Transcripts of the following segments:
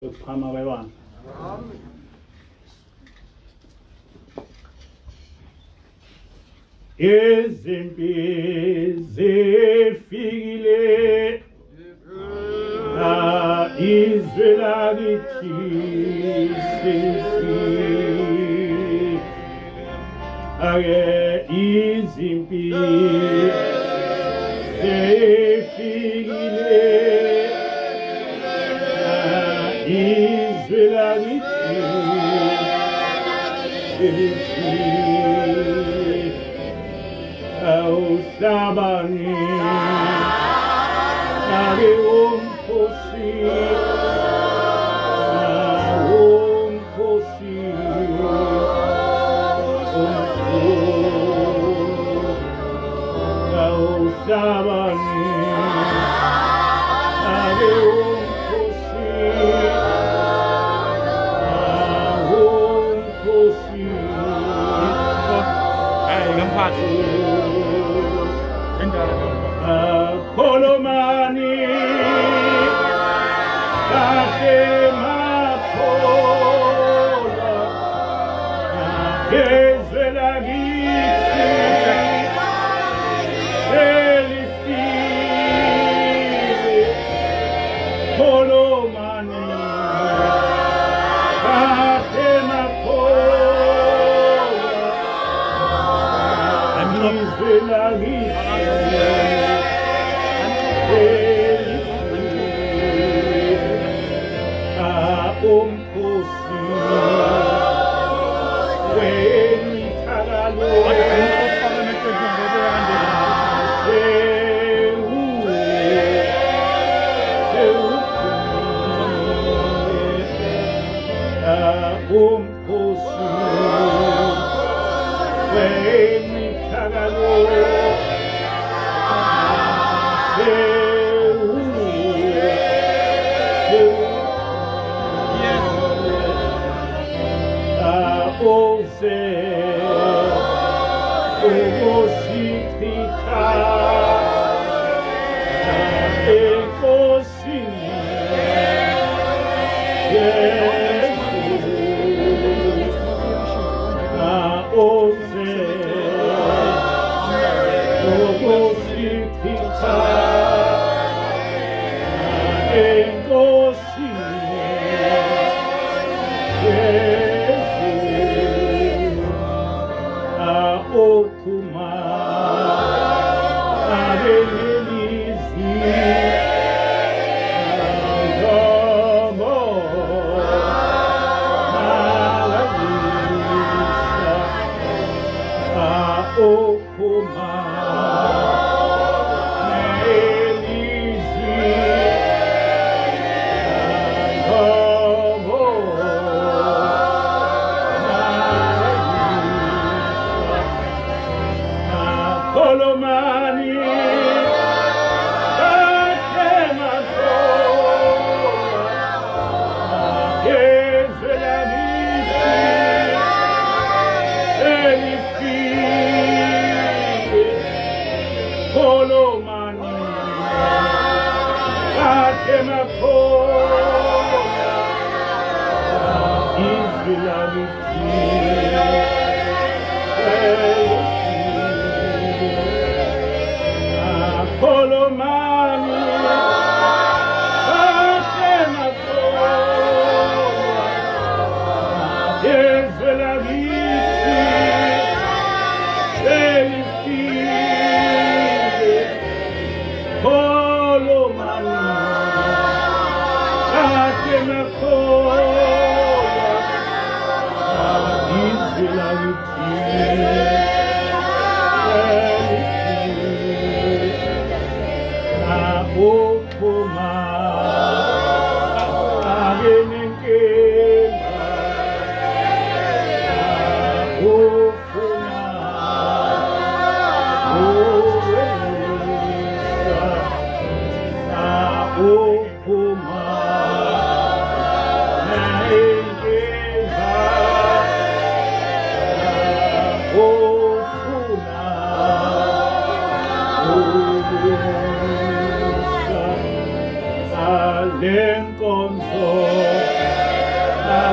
Pamawewan. Izimpi zifikile izwe lakithi sefile ake izimpi zifikile izwe lakithi sefile awuhlabani ake umkhosi awuhlabani ake umkhosi Kolomani kate makola gezwe lakithi selifile Kolomani kate makola gezwe lakithi umkhosi wenithakalo umkhosi wenithakalo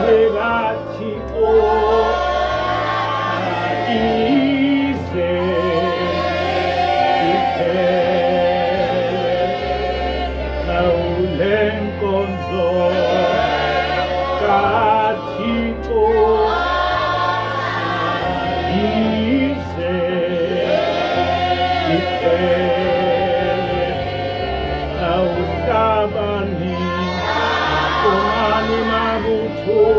Negachi o ise ite na ulenkonzo kachi o ise ite na usabani kumani mabuto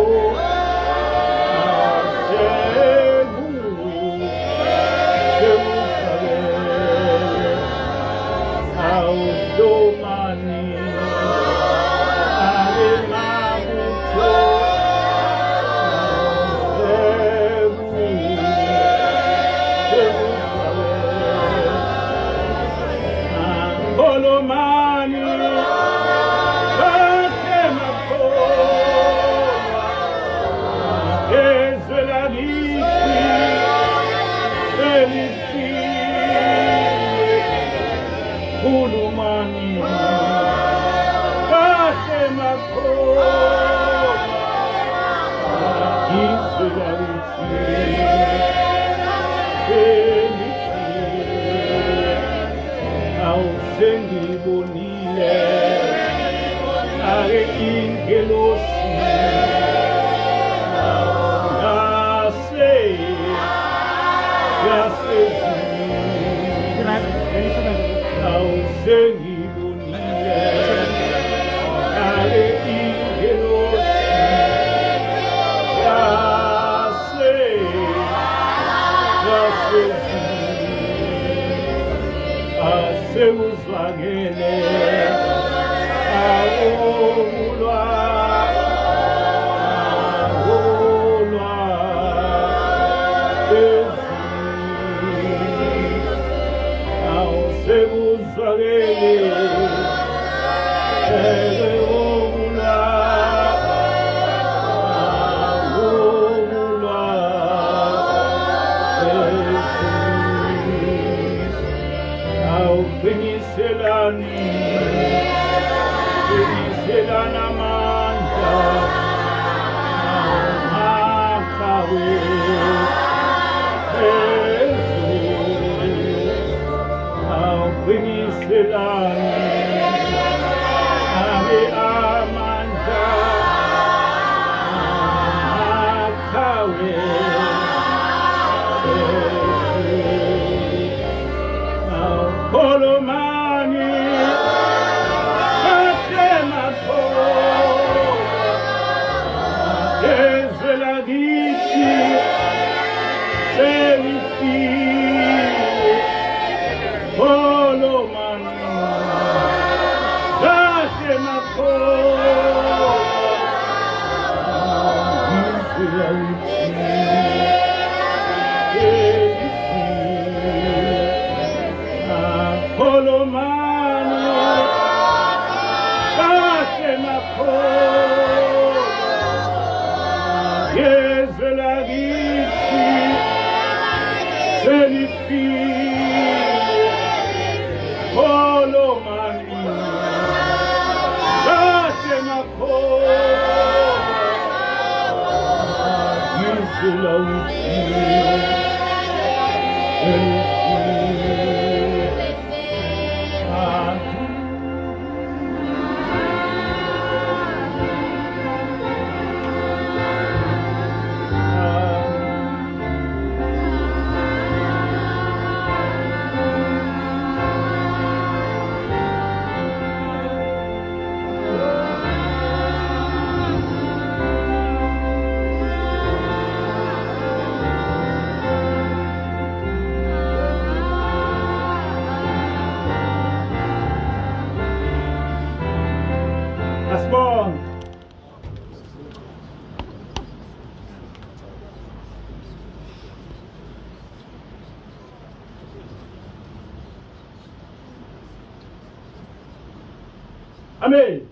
Amen.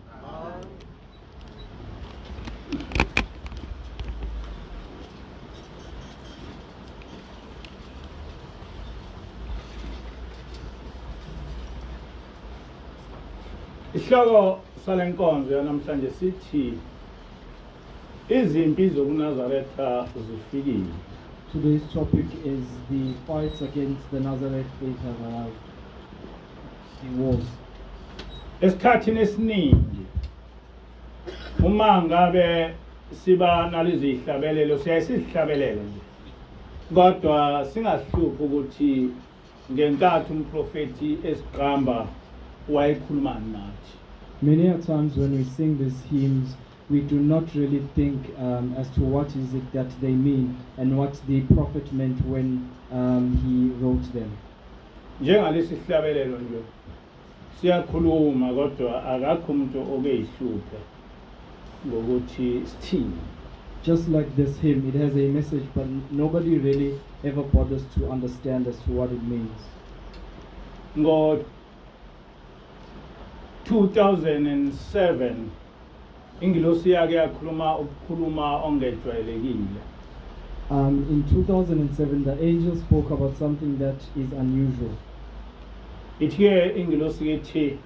Isihloko salenkonzo yanamhlanje sithi Izimpi zobuNazaretha zifikile. Today's topic is the fights against the Nazareth faith have arrived. The wars. Esikhathini esiningi uma ngabe siba nalizihlabelelo siyasihlabelele nje. Kodwa singahluphi ukuthi ngenkathi umprofeti esiqamba wayekhuluma nathi. Many a times when we sing these hymns, we do not really think as to what is it that they mean and what the prophet meant when he wrote them. Njengalesi sihlabelelo nje siyakhuluma kodwa akakho umuntu okeyihluphe ngokuthi sithini. Just like this hymn, it has a message, but nobody really ever bothers to understand as to what it means. Ngo 2007 ingilosi yake yakhuluma ukukhuluma ongejwayelekile. In 2007, the angel spoke about something that is unusual. Ithe ingilosi ithi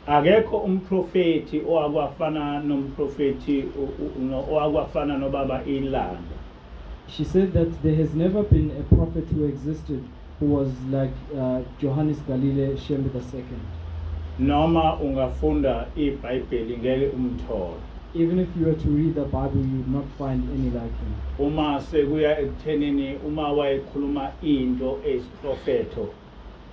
akekho umprofeti owakwafana nomprofeti owakwafana nobaba ilanga. She said that there has never been a prophet who existed who was like Johannes Galile Shembe II. Noma ungafunda iBhayibheli ngeke umthole. Even if you were to read the Bible, you would not find any like him. Uma sekuya ekuthenini uma wayekhuluma into esiprofeto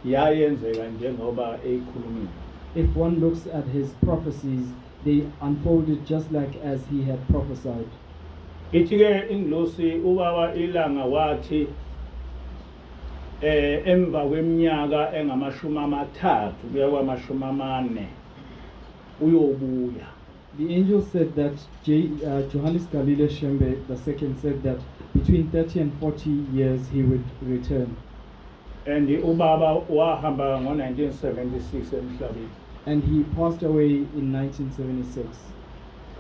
yayenzeka njengoba eyikhulumile. If one looks at his prophecies, they unfolded just like as he had prophesied. Ithi-ke ingilosi ubaba ilanga wathi emva kweminyaka engama-30 kuya kwama-40 uyobuya. The angel said that Johannes Galile Shembe II said that between 30 and 40 years he would return. And ubaba wahamba ngo-1976 emhlabeni. And he passed away in 1976.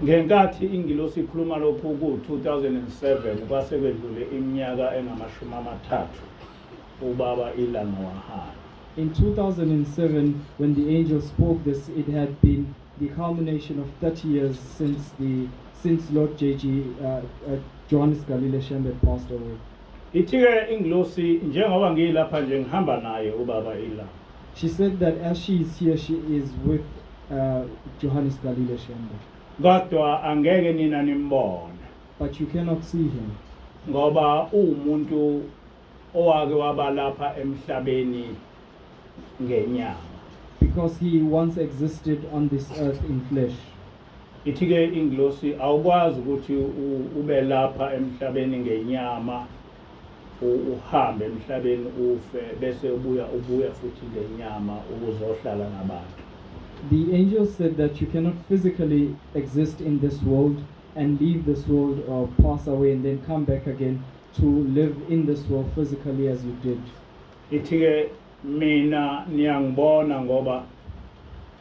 Ngenkathi ingilosi ikhuluma lokhu ku-2007 kwasekwedlule iminyaka engama-30 ubaba ilanga wahamba. In 2007, when the angel spoke this, it had been the culmination of 30 years since Lord Johannes Galile Shembe passed away. Ithi-ke ingilosi njengoba ngiyilapha nje ngihamba naye ubaba ilanga. She said that as she is here, she is with Johannes Galile Shembe. Kodwa angeke nina nimbone. But you cannot see him. Ngoba umuntu owake wabalapha emhlabeni ngenyama. Because he once existed on this earth in flesh. Ithi-ke ingilosi awukwazi ukuthi ube lapha emhlabeni ngenyama uhambe emhlabeni ufe bese ubuya futhi ngenyama ukuzohlala nabantu. The angel said that you cannot physically exist in this world and leave this world or pass away and then come back again to live in this world physically as you did. Ithi-ke mina niyangibona ngoba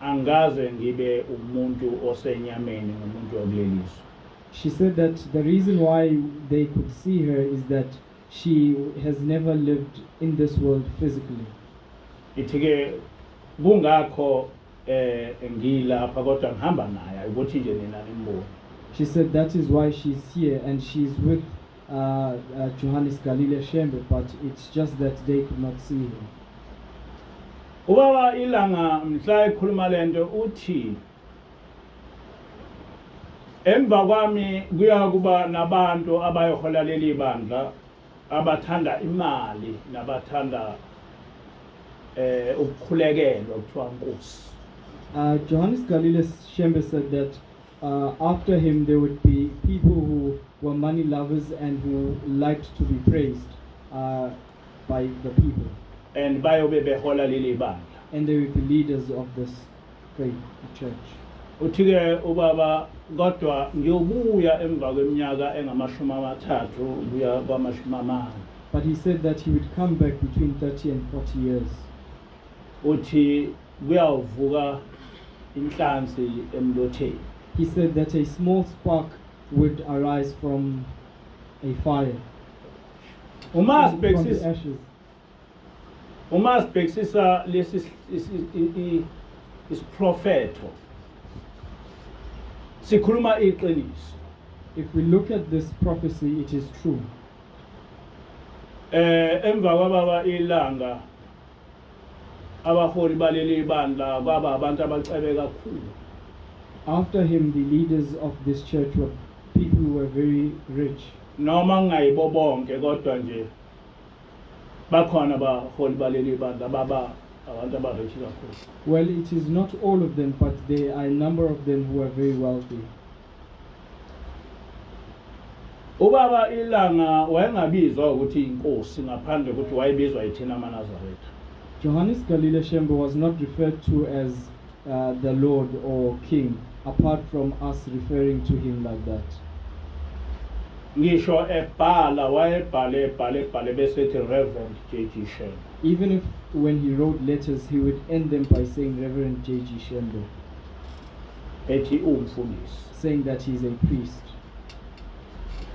angaze ngibe umuntu osenyameni ngomuntu wokuleliswa. She said that the reason why they could see her is that she has never lived in this world physically. Ithi-ke kungakho ngilapha kodwa ngihamba naye ukuthi nje nina nimbone. She said that is why she's here and she's with Johannes Galile Shembe, but it's just that they could not see him. Ubaba ilanga mhla ekhuluma lento uthi emva kwami kuya kuba nabantu abayohola leli bandla abathanda imali nabathanda ukukhulekelwa kuthiwa Nkosi. Johannes Galile Shembe said that after him there would be people who were money lovers and who liked to be praised by the people. And bayobe behola leli bandla. And they would be leaders of this faith, the church. Uthi-ke ubaba kodwa ngiyobuya emva kweminyaka engama-30 kuya kwama-40. But he said that he would come back between 30 and 40 years. Uthi kuyawuvuka inhlansi emlotheni. He said that a small spark would arise from a fire. From the ashes. Uma sibhekisisa lesi isiprofeto sikhuluma iqiniso. If we look at this prophecy, it is true. Emva kwababa ilanga abaholi baleli bandla kwaba abantu abacebe kakhulu. After him, the leaders of this church were people who were very rich. Noma ngayibo bonke kodwa nje bakhona abaholi baleli bandla baba abantu abarich kakhulu. Well, it is not all of them, but there are a number of them who are very wealthy. Ubaba ilanga wayengabizwa ukuthi inkosi ngaphandle ukuthi wayebizwa yithina amaNazaretha. Johannes Galile Shembe was not referred to as the Lord or King, apart from us referring to him like that. Ngisho ebhala wayebhale bese ethi Reverend J.G. Shembe. Even if when he wrote letters, he would end them by saying Reverend J.G. Shembe, Ethi umfundisi. saying that he's a priest.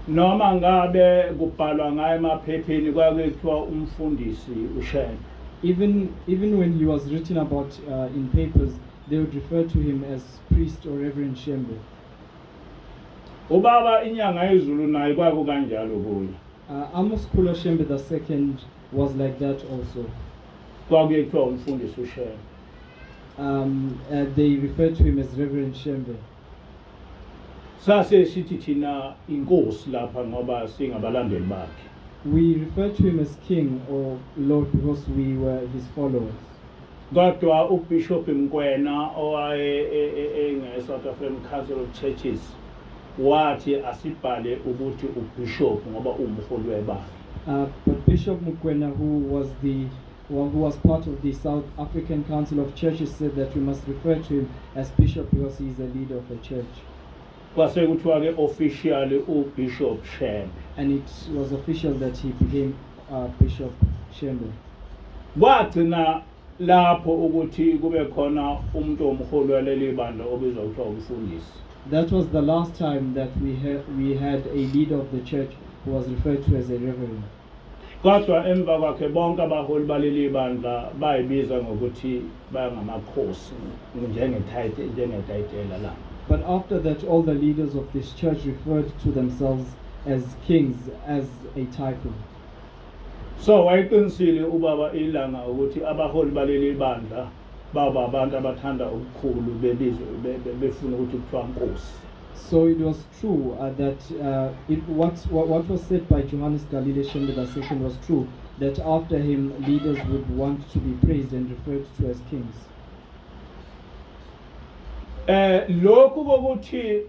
Noma ngabe kubhalwa ngaye emaphepheni kwakuthiwa umfundisi uShembe. Even when he was written about in papers, they would refer to him as priest or Reverend Shembe. Ubaba inyanga yezulu naye kwakukanjalo kuye. Amos Kula Shembe II was like that also. Kwakuthiwa umfundisi uShembe. They referred to him as Reverend Shembe. Sase sithi thina inkosi lapha ngoba singabalandeli bakhe. We refer to him as King or Lord because we were his followers. Kodwa uBishop Mkwena South African Council of Churches wathi asibhale ukuthi uBishop ngoba umholi webandla. But Bishop Mukwena, who was part of the South African Council of Churches, said that we must refer to him as Bishop because he is a leader of a church. Kwase kuthiwa ke officially uBishop Shembe. And it was official that he became Bishop Shembe. Kwagcina lapho ukuthi kube khona umuntu omholi waleli bandla obizwa kuthiwa umfundisi. That was the last time that we had a leader of the church who was referred to as a reverend. Kodwa emva kwakhe bonke abaholi baleli bandla bayibiza ngokuthi bayangamakhosi njengetayitela la. But after that, all the leaders of this church referred to themselves as kings, as a title. So wayeqinisile ubaba ilanga ukuthi abaholi baleli bandla baba abantu abathanda ukukhulu bebizwe befuna ukuthi kuthiwa inkosi. So it was true that what was said by Johannes Galile Shembe II was true, that after him leaders would want to be praised and referred to as kings. Lokhu kokuthi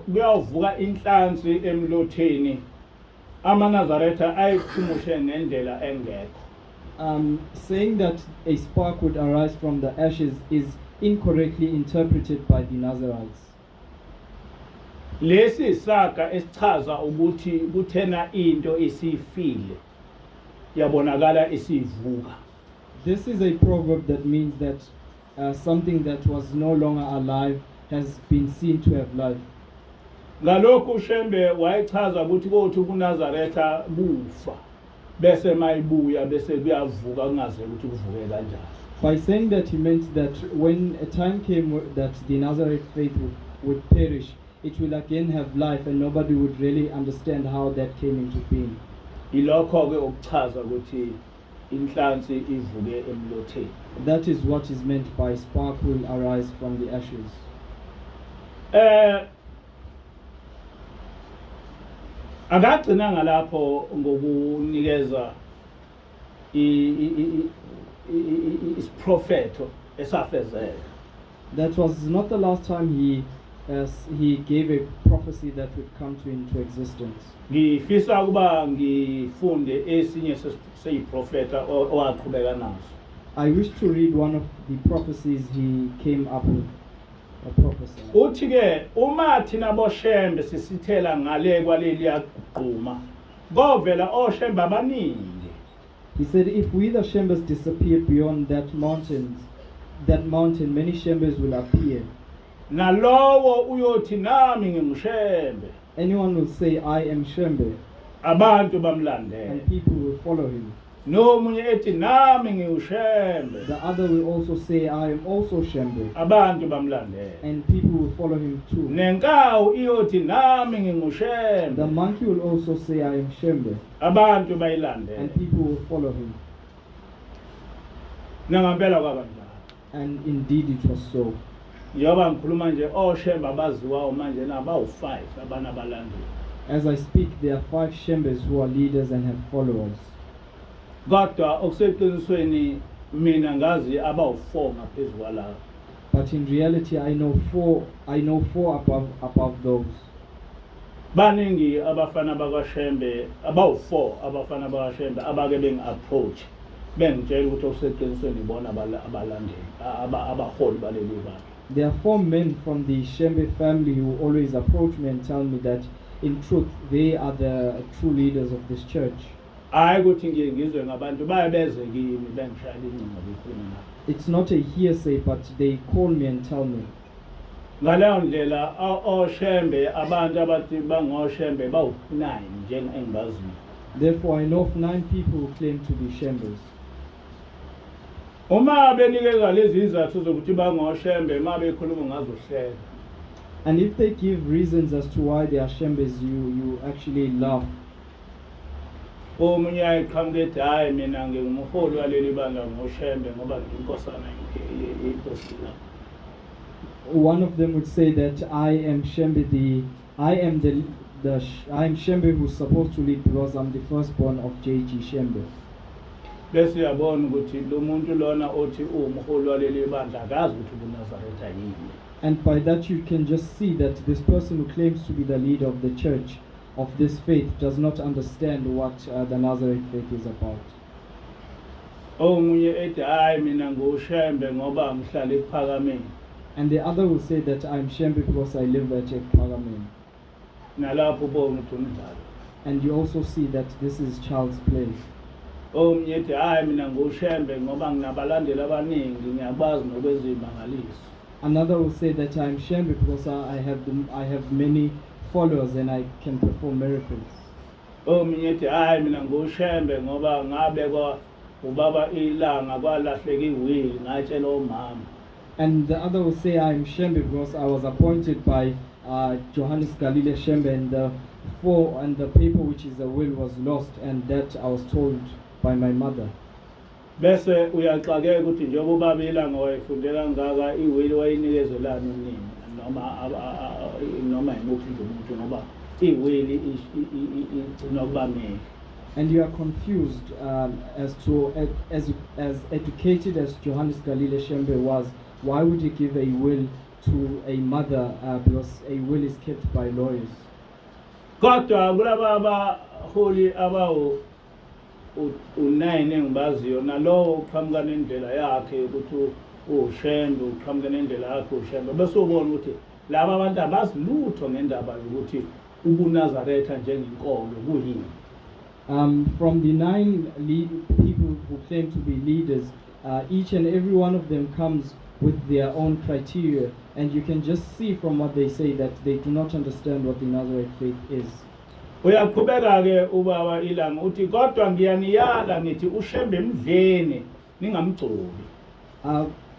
kuyavuka inhlansi emlotheni amaNazaretha ayikhumushe ngendlela engekho. Saying that a spark would arise from the ashes is incorrectly interpreted by the Nazarites. Lesi isaga esichaza ukuthi kuthena into isifile yabonakala isivuka. This is a proverb that means that something that was no longer alive has been seen to have life. Ngalokhu Shembe wayechaza ukuthi kothi kuNazaretha bufa bese mayibuya bese kuyavuka kungaze ukuthi kuvuke kanjani. By saying that, he meant that when a time came that the Nazareth faith would perish, it will again have life and nobody would really understand how that came into being. Ilokho ke ukuchaza ukuthi inhlansi ivuke emlotheni. That is what is meant by spark will arise from the ashes. Akagcina ngalapho ngokunikeza isprofeto esafezeka. That was not the last time he gave a prophecy that would come into existence. Ngifisa ukuba ngifunde esinye seyiprofeta owaqhubeka nazo. I wish to read one of the prophecies he came up with. A prophecy. Uthi ke uma thina boShembe sisithela ngale kwaleli yagquma govela oShembe abaningi. He said, if we the Shembes disappear beyond that mountain, many Shembes will appear. Nalowo uyothi nami ngimshembe. Anyone will say, I am Shembe, Abantu bamlandela. and people will follow him. nomunye ethi nami ngiushembe. The other will also say, I am also Shembe. Abantu bamlandela. And people will follow him too. Nenkawu iyothi nami The ngingushembe. monkey will also say, I am Shembe. Abantu bayilandela. And people will follow him. Nangampela kwabanjalo. And indeed it was so. Njengoba ngikhuluma nje oshembe abaziwayo manje nabawu-5 abanabalandeli. As I speak, there are 5 Shembes who are leaders and have followers. Kodwa okuseqinisweni mina ngazi abawu-4 ngaphezu kwalabo. But in reality, I know four above those. Baningi abafana bakwaShembe abawu-4 abafana bakwaShembe abake bengi-approach bengitshela ukuthi okuseqinisweni ibona abalandeli abaholi baleli bantu. There are 4 men from the Shembe family who always approach me and tell me that in truth they are the true leaders of this church. Hayi ukuthi ngizwe ngabantu bayabeze kimi bengishayela incingo bekhuluma nabo. It's not a hearsay, but they call me and tell me. Ngaleyo ndlela oShembe abantu abathi bangoShembe bawu-9 njengengibaziyo. Therefore, I know of 9 people who claim to be Shembes. Uma benikeza lezi izathu zokuthi bangoShembe uma bekhuluma ngazohleka. And if they give reasons as to why they are Shembes, you actually laugh. Omunye ayiqhamuka ethi hayi mina ngingumholi waleli bandla ngoShembe ngoba nginkosana inkosina. One of them would say that I am Shembe I am Shembe who's supposed to lead because I'm the firstborn of J.G. Shembe. Bese uyabona ukuthi lo muntu lona othi umholi waleli bandla akazi ukuthi uNazaretha yini. And by that you can just see that this person who claims to be the leader of the church of this faith does not understand what the Nazareth faith is about. Omunye ethi hayi mina ngoShembe ngoba ngihlala ePhakameni. And the other will say that I'm Shembe because I live at Pagamen. Nalapho ubona ukuthi umdala. And you also see that this is child's play. Omunye ethi hayi mina ngoShembe ngoba nginabalandeli abaningi ngiyakwazi nokwezimangalisa. Another will say that I'm Shembe because I have many followers and I can perform miracles. Omunye ethi hayi mina ngoShembe ngoba ngabekwa ubaba ilanga kwalahleka iwili ngatshela omama. And the other will say I'm Shembe because I was appointed by Johannes Galile Shembe and the paper which is a will was lost, and that I was told by my mother. Bese uyaxakeka ukuthi njengoba ubaba ilanga wayefundela ngaka iwili wayinikezelana nini noma imuphi umuntu ngoba iwili igcina kubameke. And you are confused as to as educated as Johannes Galile Shembe was, why would he give a will to a mother because a will is kept by lawyers? Kodwa kulaba abaholi abawu u9 engibaziyo nalowo uqhamuka nendlela yakhe ukuthi uShembe uqhamuka nendlela yakhe uShembe bese ubona ukuthi laba abantu abazilutho ngendaba yokuthi ubuNazaretha njengenkolo kuyini. From the 9 people who claim to be leaders, each and every one of them comes with their own criteria, and you can just see from what they say that they do not understand what the Nazareth faith is. Uyaqhubeka ke ubaba ilanga uthi kodwa ngiyaniyala ngithi uShembe mdleni ningamgcobi.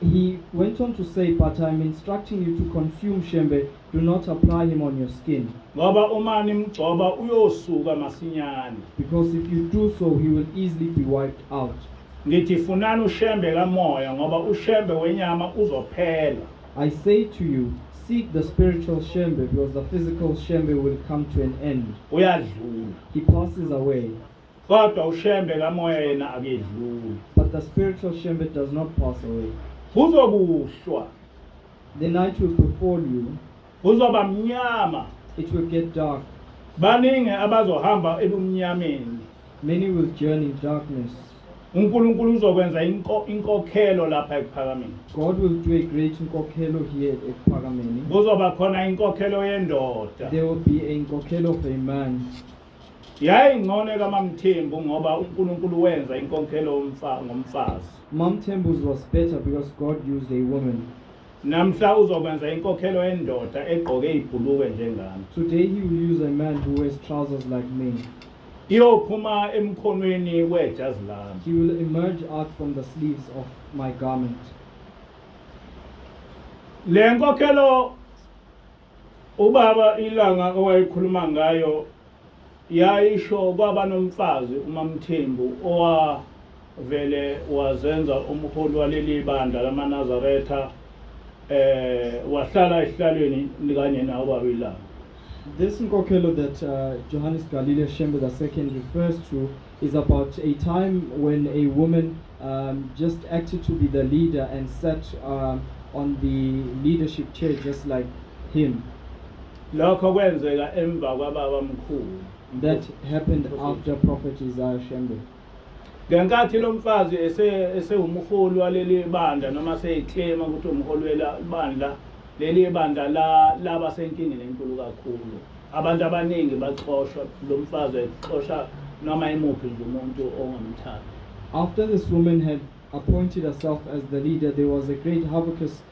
He went on to say, but I'm instructing you to consume Shembe, do not apply him on your skin. Ngoba uma nimgcoba uyosuka masinyane. Because if you do so, he will easily be wiped out. Ngithi funani uShembe kamoya ngoba uShembe wenyama uzophela. I say to you, seek the spiritual Shembe because the physical Shembe will come to an end. Uyadlula. He passes away. Kodwa uShembe kamoya yena akedluli. But the spiritual Shembe does not pass away. Kuzobuhlwa. The night will befall you. Kuzoba mnyama. It will get dark. Baningi abazohamba ebumnyameni. Many will journey in darkness. uNkulunkulu uzokwenza inkokhelo lapha ePhakameni. God will do a great inkokhelo here at Pagameni. Kuzoba khona inkokhelo yendoda. There will be a inkokhelo of a man. Yayingcone kaMamthembu ngoba uNkulunkulu wenza inkokhelo ngomfazi. Mom Tembu's was better because God used a woman. Namhla uzokwenza inkokhelo yendoda egqoke ibhuluke njengami. Today he will use a man who wears trousers like me. iyophuma emkhonweni wejazi lami. He will emerge out from the sleeves of my garment. Le nkokhelo ubaba ilanga owayikhuluma ngayo yayisho kwaba nomfazi uMamthembu owavele wazenza umholi waleli bandla lamaNazaretha wahlala ehlalweni likanye nawo ubaba ilanga. This Nkokelo that Johannes Galileo Shembe II refers to is about a time when a woman just acted to be the leader and sat on the leadership chair just like him. Lokho kwenzeka emva kwababa mkhulu. That happened after Prophet Isaiah Shembe. Ngenkathi lo mfazi esewumholi waleli bandla noma seyiclaima ukuthi umholi welibandla leli bandla laba senkingeni enkulu kakhulu. Abantu abaningi baxoshwa lo mfazi exosha noma imuphi nje umuntu ongamthandi. After this woman had appointed herself as the leader, there was a great Habakkuk's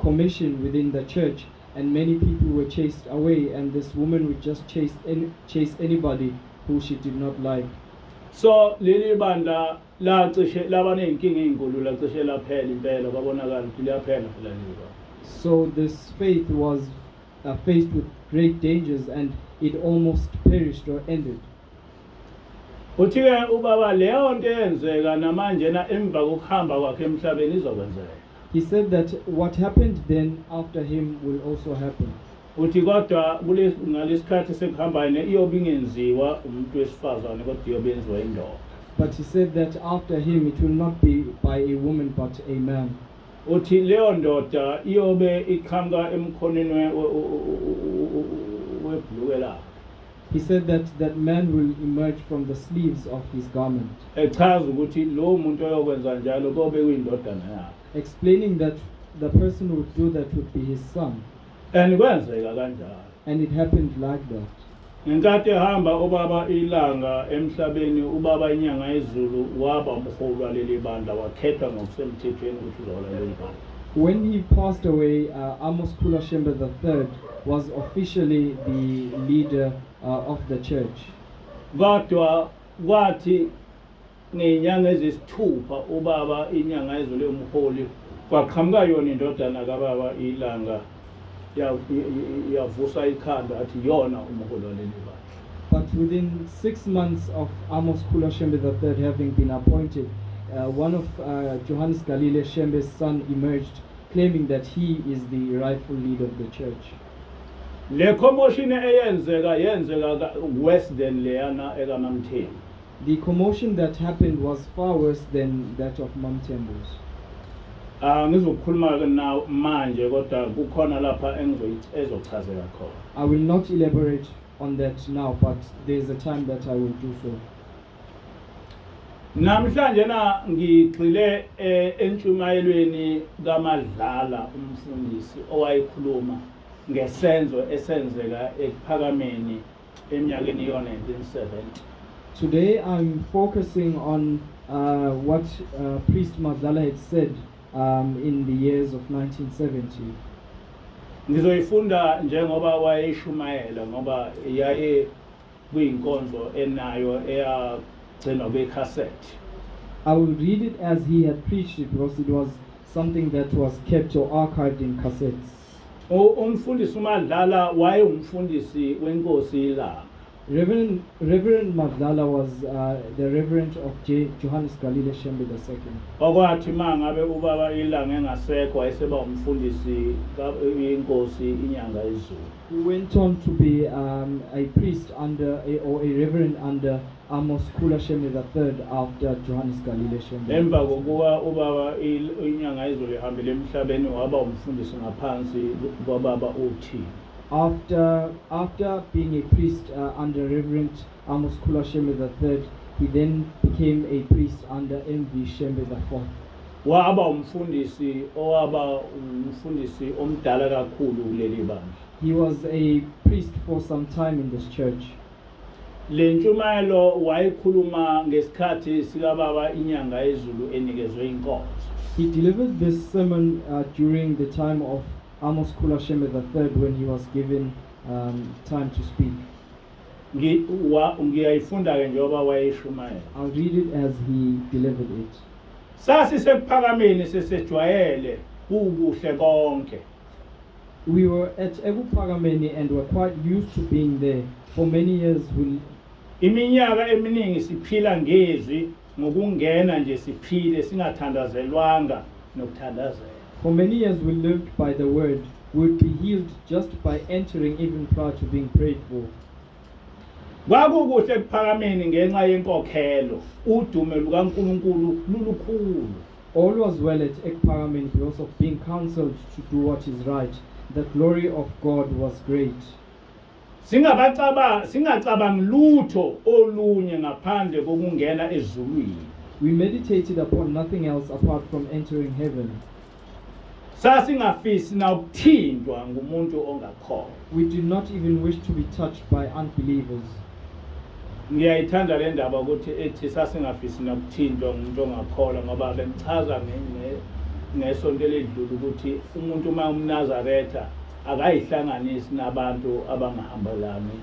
commission within the church, and many people were chased away, and this woman would just chase anybody who she did not like. So leli bandla lacishe laba nenkinga ezinkulu lacishe laphela impela kwabonakala ukuthi liyaphela phela leli. So this faith was faced with great dangers, and it almost perished or ended. Uthi-ke ubaba leyo nto eyenzeka namanje na emva kokuhamba kwakhe emhlabeni izokwenzeka. He said that what happened then after him will also happen. Uthi kodwa ngalesikhathi sekuhamba iyobe ingenziwa umuntu wesifazane kodwa iyobe yenziwa indoda. But he said that after him it will not be by a woman but a man. Uthi leyo ndoda iyobe iqhamuka emkhonweni webhuluke lakhe. He said that that man will emerge from the sleeves of his garment. Echaza ukuthi lo muntu oyokwenza njalo kobe kuyindodana yakhe. Explaining that the person who would do that would be his son. And kwenzeka kanjalo. And it happened like that. Ngenkathi ehamba ubaba ilanga emhlabeni ubaba inyanga yezulu waba umholi waleli bandla wakhethwa ngokusemthethweni ukuthi uzohola leli bandla. When he passed away, Amos Kula Shembe III was officially the leader of the church. Kodwa kwathi ngenyanga ezisithupha ubaba inyanga yezulu umholi kwaqhamuka yona indodana kababa ilanga yavusa ikhanda athi yona umholi waleli bandla. But within 6 months of Amos Kula Shembe III having been appointed, one of Johannes Galileo Shembe's son emerged, claiming that he is the rightful leader of the church. Le commotion yenzeka worse than leyana ekaMamthembu. The commotion that happened was far worse than that of Mamthembu's. Ngizokhuluma na manje kodwa kukhona lapha ezochazeka khona. I will not elaborate on that now, but there is a time that I will do so. Namhlanje na ngigxile entshumayelweni kaMadlala umfundisi owayikhuluma ngesenzo esenzeka ekuphakameni eminyakeni yo-1970. Today I'm focusing on what Priest Madlala had said in the years of 1970. Ngizoyifunda njengoba wayishumayela ngoba yaye kuyinkonzo enayo eyagcinwa kwicassette. I will read it as he had preached it because it was something that was kept or archived in cassettes. Umfundisi uMadlala wayengumfundisi wenkosi ilanga. Reverend Madlala was the Reverend of Johannes Galileo Shembe II. Okwathi mangabe ubaba ilanga engasekho wayeseba umfundisi wenkosi inyanga yezulu. He went on to be a priest or a reverend under Amos Kula Shembe III after Johannes Galileo Shembe. Emva kokuba ubaba inyanga yezulu ehambile emhlabeni waba umfundisi ngaphansi kwababa uthi. After being a priest under Reverend Amos Kula Shembe III, he then became a priest under M.V. Shembe IV. Waba umfundisi omdala kakhulu kuleli bandla. He was a priest for some time in this church. Le ntshumayelo wayikhuluma ngesikhathi sikababa inyanga yezulu enikezwe inkonzo. He delivered this sermon during the time of Amos Kula Shembe III when he was given time to speak. ngiyayifunda ke njengoba wayeshumayela. I'll read it as he delivered it. Sasisephakameni sesejwayele kubuhle konke. We were at Ebupagameni and were quite used to being there. For many years Iminyaka eminingi siphila ngezwi ngokungena nje siphile singathandazelwanga nokuthandazela. For many years we lived by the word. We would be healed just by entering even prior to being prayed for. Kwakukuhle ephakameni ngenxa yenkokhelo, udumo lukaNkulunkulu lulukhulu. All was well at Ekpagameni because of being counseled to do what is right. The glory of God was great. Singacabangi lutho olunye ngaphandle kokungena ezulwini. We meditated upon nothing else apart from entering heaven. Sasingafisi na ukuthindwa ngumuntu ongakholwa. We did not even wish to be touched by unbelievers. Ngiyayithanda le ndaba ukuthi ethi sasingafisi na ukuthindwa ngumuntu ongakholwa ngoba bengichaza ngesonto ledlule ukuthi umuntu uma umNazaretha akayihlanganisi nabantu abangahambelani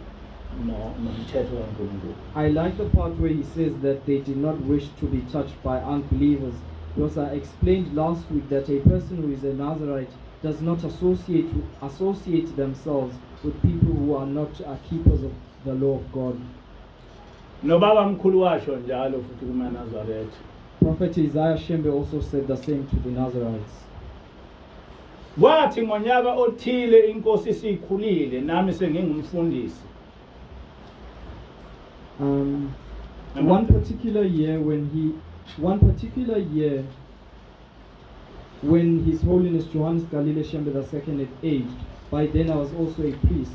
nomthetho kaNkulunkulu. I like the part where he says that they did not wish to be touched by unbelievers, because I explained last week that a person who is a Nazarite does not associate themselves with people who are not keepers of the law of God. Nobaba mkhulu washo njalo futhi kumaNazaretha. Prophet Isaiah Shembe also said the same to the Nazarites. Kwathi ngonyaka othile inkosi isikhulile nami sengingumfundisi. One particular year when His Holiness Johannes Galile Shembe II had aged, by then I was also a priest.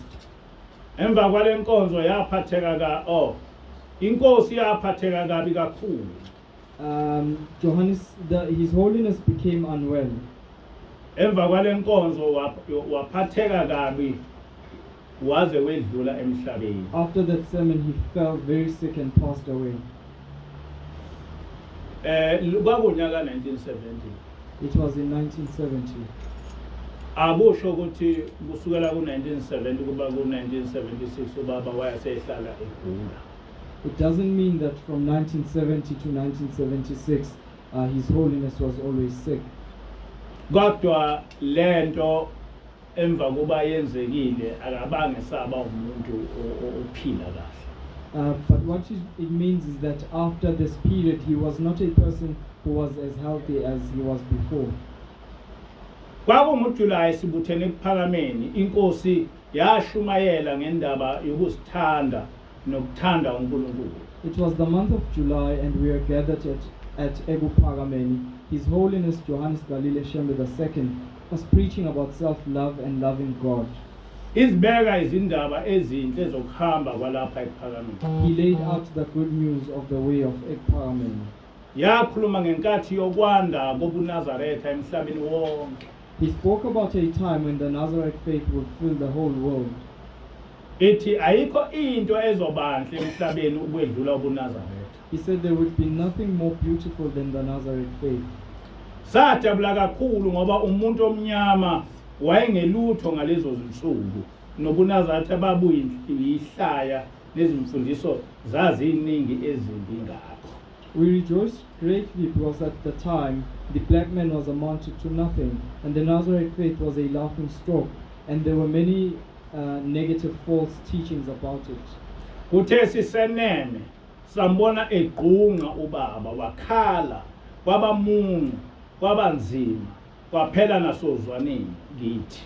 Emva kwale nkonzo yaphatheka inkosi yaphatheka kabi kakhulu. His Holiness became unwell. Emva kwale nkonzo waphatheka kabi waze wedlula emhlabeni. After that sermon he fell very sick and passed away. Kwakunyaka 1970. It was in 1970. Abusho ukuthi kusukela ku1970 kuba ku1976 ubaba wayesehlala egula. It doesn't mean that from 1970 to 1976 His Holiness was always sick. Kodwa lento emva kuba yenzekile akabange saba umuntu ophila kahle. But what it means is that after this period he was not a person who was as healthy as he was before. KwakunguJuly sibuthene ephakameni inkosi yashumayela ngendaba yokusithanda nokuthanda uNkulunkulu. It was the month of July and we were gathered at Ebupagameni. His Holiness Johannes Galile Shembe II was preaching about self-love and loving God. Izibeka izindaba ezinhle zokuhamba kwalapha ephakameni. He laid out the good news of the way of Ekpagameni. Yakhuluma ngenkathi yokwanda kobuNazaretha emhlabeni wonke. He spoke about a time when the Nazarite faith would fill the whole world. Ethi ayikho into ezobanhle emhlabeni ukwedlula ubuNazaretha. He said there would be nothing more beautiful than the Nazarite faith. Sajabula kakhulu ngoba umuntu omnyama wayengelutho ngalezo zinsuku nobuNazaretha babuyihlaya nezimfundiso zaziningi ezimbi ngakho. We rejoiced greatly because at the time the black man was amounted to nothing and the Nazarite faith was a laughing stock, and there were many negative false teachings about it. Uthe sisenene sambona egqunqa ubaba wakhala kwabamungu kwabanzima kwaphela nasozwaneni ngithi.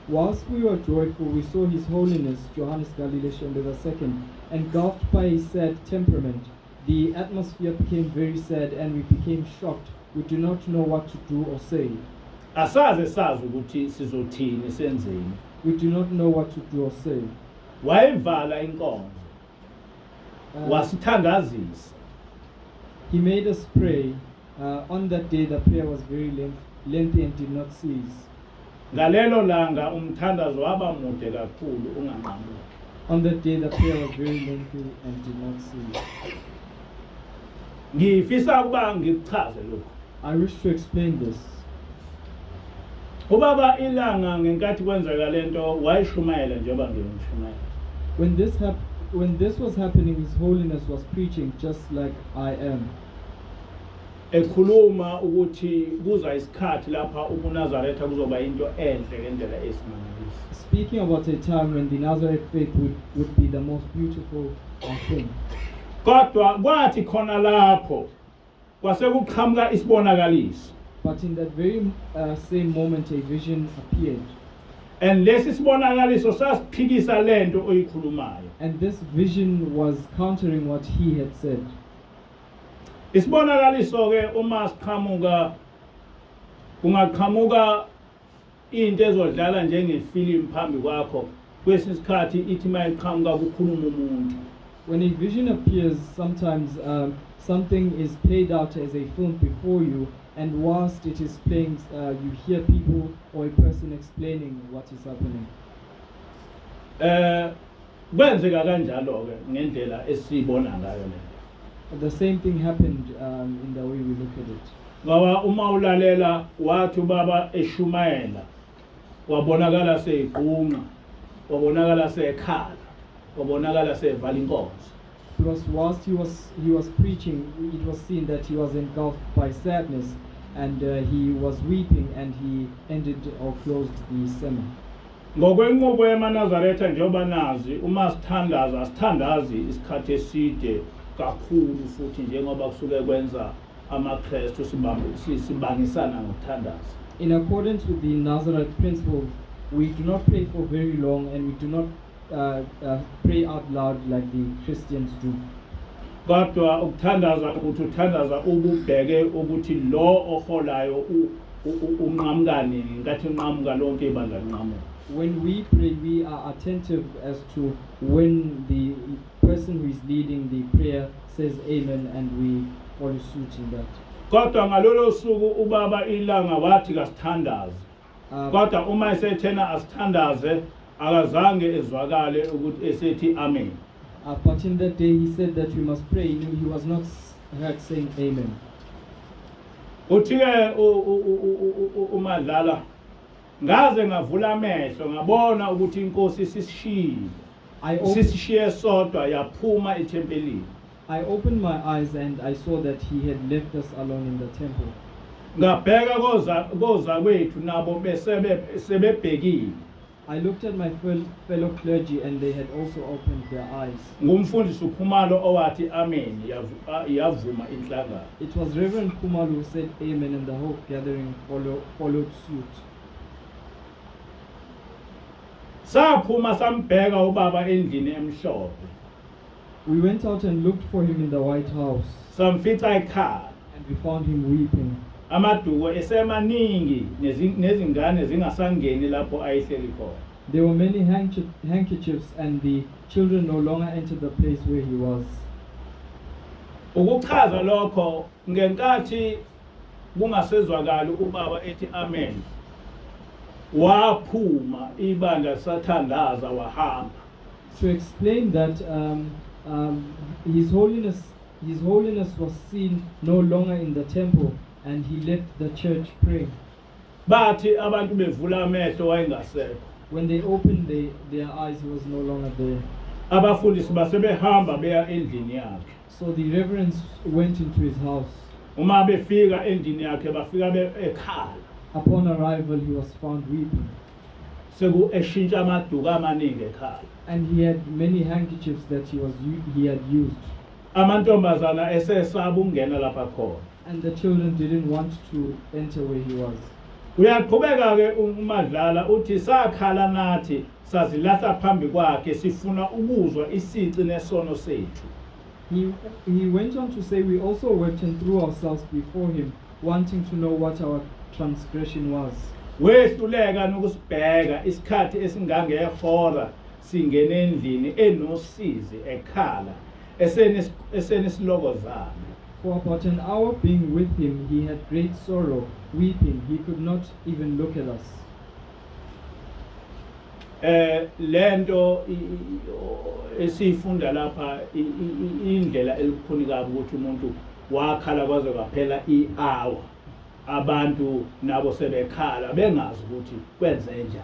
Whilst we were joyful, we saw His Holiness Johannes Galile Shembe II engulfed by a sad temperament. The atmosphere became very sad and we became shocked. We do not know what to do or say. Asaze sazi ukuthi sizothini senzeni. We do not know what to do or say. Wayevala inkonzo. Wasithandazisa. He made us pray. On that day the prayer was very lengthy and did not cease. Ngalelo langa umthandazo waba mude kakhulu unganqamuki. On that day the prayer was very lengthy and did not cease. Ngifisa ukuba ngikuchaze lokho. I wish to explain this. Ubaba ilanga ngenkathi kwenzeka lento wayishumayela njengoba ngiyishumayela. When this when this was happening, His Holiness was preaching just like I am. Ekhuluma ukuthi kuza isikhathi lapha ubunazaretha kuzoba into enhle ngendlela esimangaliso. Speaking about a time when the Nazareth faith would be the most beautiful thing. Kodwa kwathi khona lapho kwase kuqhamuka isibonakaliso. But in that very same moment, a vision appeared. And lesi sibonakaliso sasiphikisa lento oyikhulumayo. And this vision was countering what he had said. Isibonakaliso ke uma siqhamuka kungaqhamuka into ezodlala njengefilm phambi kwakho kwesinye isikhathi ithi mayiqhamuka kukhuluma umuntu. When a vision appears, sometimes something is played out as a film before you, and whilst it is playing, you hear people or a person explaining what is happening. Kwenzeka kanjalo ke ngendlela esibona ngayo le. The same thing happened in the way we look at it. Ngoba uma ulalela wathi ubaba eshumayela wabonakala seyigqunqa, wabonakala sekhala, wabonakala sevala inkonzo. Because whilst he was preaching, it was seen that he was engulfed by sadness, and he was weeping, and he ended or closed the sermon. Ngokwenqubo yamaNazaretha njengoba nazi uma sithandazi isikhathi eside kakhulu futhi njengoba kusuke kwenza amaKristu sibangisana ngokuthandaza. In accordance with the Nazareth principle, we do not pray for very long, and we do not pray out loud like the Christians do. Kodwa ukuthandaza ukuthi uthandaza ububheke ukuthi lo oholayo unqamukani ngathi unqamuka lonke ibandla linqamuka. When we pray, we are attentive as to when the person who is leading the prayer says amen, and we follow suit in that. Kodwa ngalolo suku ubaba ilanga wathi kasithandaze. Kodwa uma esethena asithandaze akazange ezwakale ukuthi esethi amen. But in that day he said that we must pray. He was not heard saying amen. Uthi-ke uMadlala ngaze ngavula amehlo ngabona ukuthi inkosi sisishiye sodwa yaphuma ethempelini. I opened my eyes and I saw that he had left us alone in the temple. Ngabheka koza kwethu nabo sebebhekile. I looked at my fellow clergy, and they had also opened their eyes. Ngumfundisi uKhumalo owathi amen yavuma inhlangano. It was Reverend Khumalo who said amen, and the whole gathering followed suit. Saphuma sambheka ubaba endlini emhlophe. We went out and looked for him in the White House. Samfica ekhala. And we found him weeping. Amaduko esemaningi nezingane zingasangeni lapho ayihleli khona. There were many handkerchiefs, and the children no longer entered the place where he was. Ukuchaza lokho ngenkathi kungasezwakali ubaba ethi amen. Waphuma ibandla sathandaza wahamba. To explain that, His Holiness was seen no longer in the temple, and he left the church praying. Bathi abantu bevula amehlo wayengasekho. When they opened their eyes, he was no longer there. Abafundisi basebehamba beya endlini yakhe. So the reverends went into his house. Uma befika endlini yakhe bafika ekhala. Upon arrival, he was found weeping. Seku eshintsha amaduka amaningi ekhala. And he had many handkerchiefs that he had used. Amantombazana esesaba ungena lapha khona. And the children didn't want to enter where he was. Uyaqhubeka ke uMadlala uthi sakhala nathi sazilahla phambi kwakhe sifuna ukuzwa isici nesono sethu. He went on to say, we also wept and threw ourselves before him, wanting to know what our transgression was. Wehluleka nokusibheka isikhathi esingangehora singene endlini enosizi ekhala esenesilokozana. For about an hour being with him, he had great sorrow, weeping. He could not even look at us. Lento esifunda lapha indlela elikhonika ukuthi umuntu wakhala kwaze kwaphela i-hour. Abantu nabo sebekhala bengazi ukuthi kwenze njani.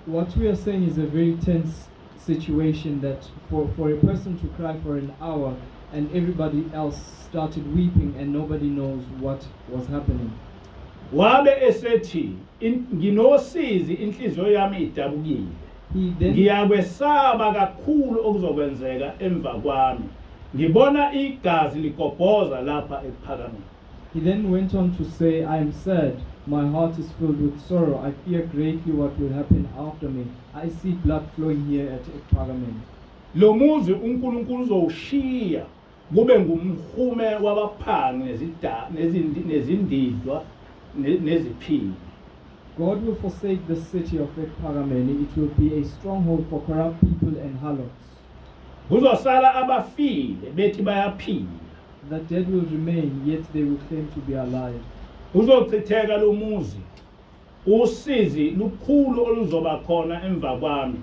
What we are saying is a very tense situation that for a person to cry for an hour and everybody else started weeping and nobody knows what was happening. Wabe esethi nginosizi inhliziyo yami idabukile. He then Ngiyakwesaba kakhulu okuzokwenzeka emva kwami. Ngibona igazi likobhoza lapha ekuPhakameni. He then went on to say, I am sad, my heart is filled with sorrow, I fear greatly what will happen after me. I see blood flowing here at Ephagameni. Lo muzi uNkulunkulu uzowushiya kube ngumhume wabaphangi nezindidwa neziphili. God will forsake the city of Ephagameni. It will be a stronghold for corrupt people and harlots. Kuzosala abafile bethi bayaphila. The dead will remain, yet they will claim to be alive. Uzochitheka lo muzi. Usizi lukhulu oluzoba khona emva kwami.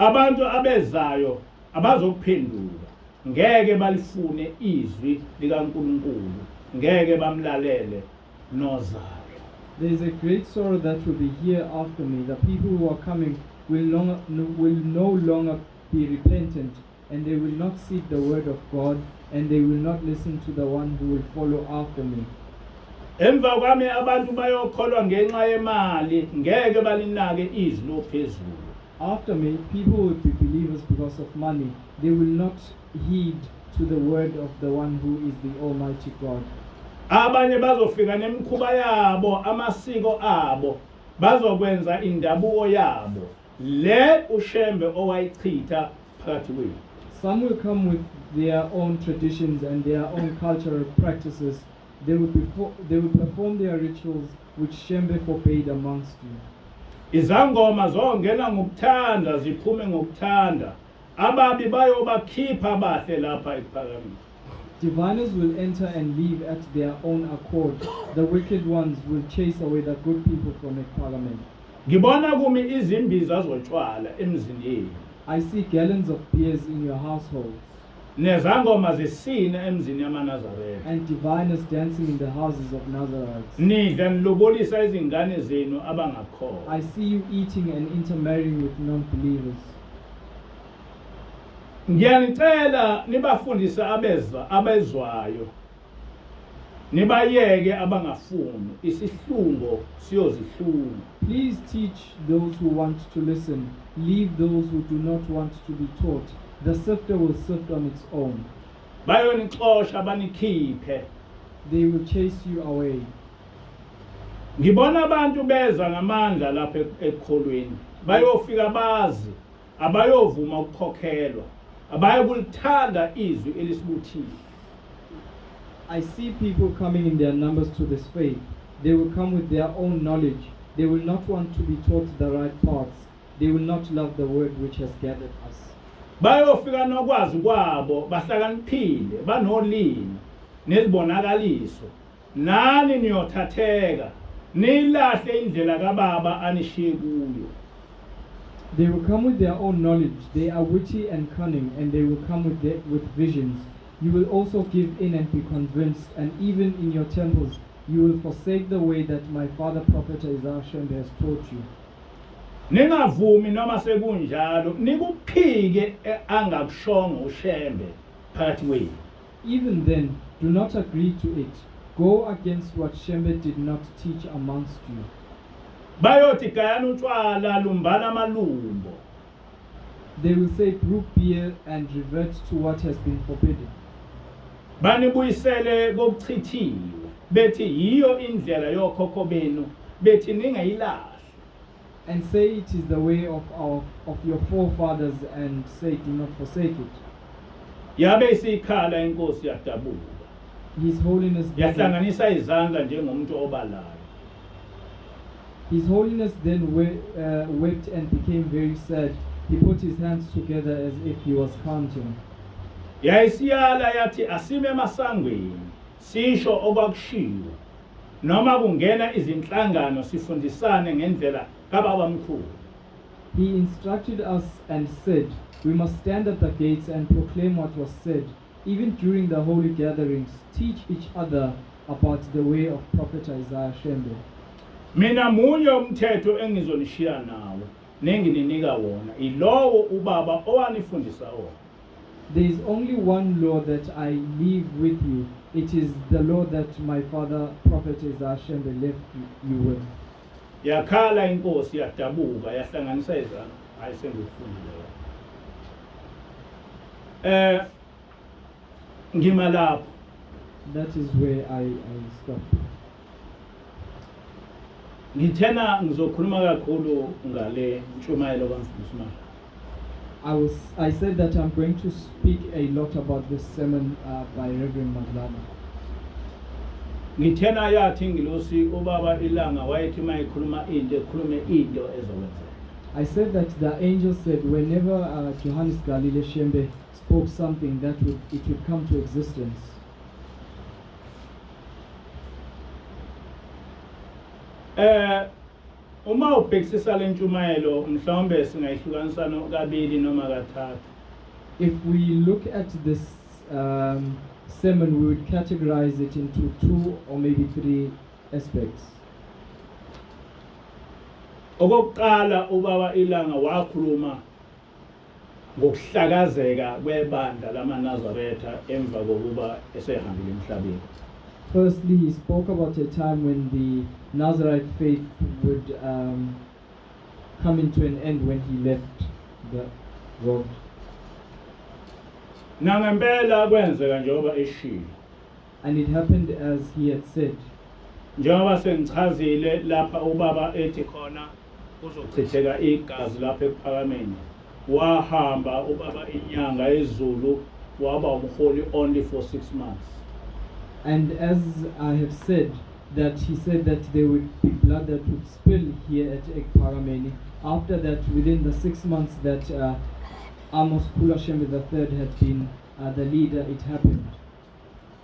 Abantu abezayo abazophendula. Ngeke balifune izwi likaNkulunkulu. Ngeke bamlalele nozayo. There is a great sorrow that will be here after me. The people who are coming will no longer be repentant, and they will not seek the word of God, and they will not listen to the one who will follow after me. Emva kwami abantu bayokholwa ngenxa yemali, ngeke balinake izwi lophezulu. After me, people will be believers because of money. They will not heed to the word of the one who is the Almighty God. Abanye bazofika nemikhuba yabo, amasiko abo, bazokwenza indabuko yabo. Le ushembe owayichitha phakathi kwethu. Some will come with their own traditions and their own cultural practices. They will perform their rituals which Shembe forbade amongst you. Izangoma zongena ngokuthanda ziphume ngokuthanda. Ababi bayobakhipha abahle lapha ePhakameni. Diviners will enter and leave at their own accord. The wicked ones will chase away the good people from Ephagameni. Ngibona kumi izimbiza zotshwala emzini yenu. I see gallons of beers in your households, Nezangoma zisina emzini yamaNazaretha. and diviners dancing in the houses of Nazarites. Nidla nilobolisa izingane zenu abangakholwa. I see you eating and intermarrying with non-believers. Ngiyanicela nibafundise abezwayo. Nibayeke abangafuni isihlungo siyozihlunga. Please teach those who want to listen. Leave those who do not want to be taught. The sifter will sift on its own. Bayonixosha banikhiphe. They will chase you away. Ngibona abantu beza ngamandla lapha ekholweni. Bayofika bazi abayovuma ukukhokhelwa. Abayokulithanda izwi elisibuthile. I see people coming in their numbers to this faith. They will come with their own knowledge. They will not want to be taught the right paths. They will not love the word which has gathered us. Bayofika nokwazi kwabo bahlakaniphile banolimi nezibonakaliso. Nani niyothatheka nilahle indlela kaBaba anishiye kuyo. They will come with their own knowledge. They are witty and cunning, and they will come with visions. You will also give in and be convinced, and even in your temples you will forsake the way that my father prophet Isaiah Shembe has taught you. Ningavumi noma sekunjalo nikuphike angakushongo uShembe phakathi kwenu. Even then, do not agree to it. Go against what Shembe did not teach amongst you. Bayothi gayana utshwala lumbana amalumbo. They will say, brew beer and revert to what has been forbidden. Banibuyisele kokuchithiwe bethi yiyo indlela yokhokho benu bethi ningayilahli. And say it is the way of your forefathers, and say do not forsake it. Yabe isikhala inkosi yadabuka. His Holiness Yahlanganisa izandla njengomuntu obalayo. His Holiness then wept and became very sad. He put his hands together as if he was counting. Yayisiyala yathi asime emasangweni sisho okwakushiwo noma kungena izinhlangano sifundisane ngendlela kaBabamkhulu. He instructed us and said, we must stand at the gates and proclaim what was said. Even during the holy gatherings, teach each other about the way of Prophet Isaiah Shembe. mina munye umthetho engizonishiya nawo nengininika wona ilowo ubaba owanifundisa wona. There is only one law that I leave with you. It is the law that my father, Prophet Shembe, left you with. Yakhala inkosi yadabuka yahlanganisa izandla ayisengifundile. Ngima lapho. That is where I stop. Ngithena ngizokhuluma kakhulu ngale ntshumayelo kaMfundisi. I said that I'm going to speak a lot about this sermon by Reverend Madlana. Ngithena yathi ngilosi ubaba ilanga wayethi mayikhuluma into ekhulume into ezokwenzeka. I said that the angel said whenever Johannes Galile Shembe spoke something that it would come to existence. Uma ubhekisisa le ntshumayelo mhlawumbe singayihlukanisa kabili noma kathathu. If we look at this sermon, we would categorize it into 2 or maybe 3 aspects. Okokuqala ubaba ilanga wakhuluma ngokuhlakazeka kwebandla lamaNazaretha emva kokuba esehambile emhlabeni. Firstly, he spoke about a time when the Nazarite faith would come into an end when he left the world. Nangempela kwenzeka njengoba eshilo. And it happened as he had said. Njengoba sengichazile lapha ubaba ethi khona kuzochitheka igazi lapha ekuphakameni. Wahamba ubaba inyanga ezulu waba umholi only for 6 months. And as I have said, that he said that there would be blood that would spill here at Ekparameni. After that, within the 6 months that Amos Kula Shembe III had been the leader, it happened.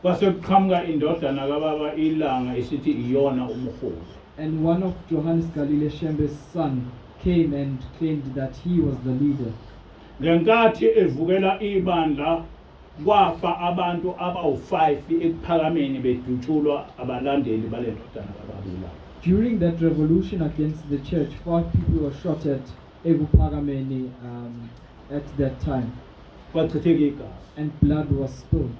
Kwasekuqhamuka indodana kababa ilanga isithi iyona umholi. And one of Johannes Galile Shembe's son came and claimed that he was the leader. Ngenkathi evukela ibandla kwafa abantu abawu5 ekuphakameni bedutshulwa abalandeli balendodana kababila. During that revolution against the church, 5 people were shot at Ebupagameni at that time. Kwachitheka igazi. And blood was spilled.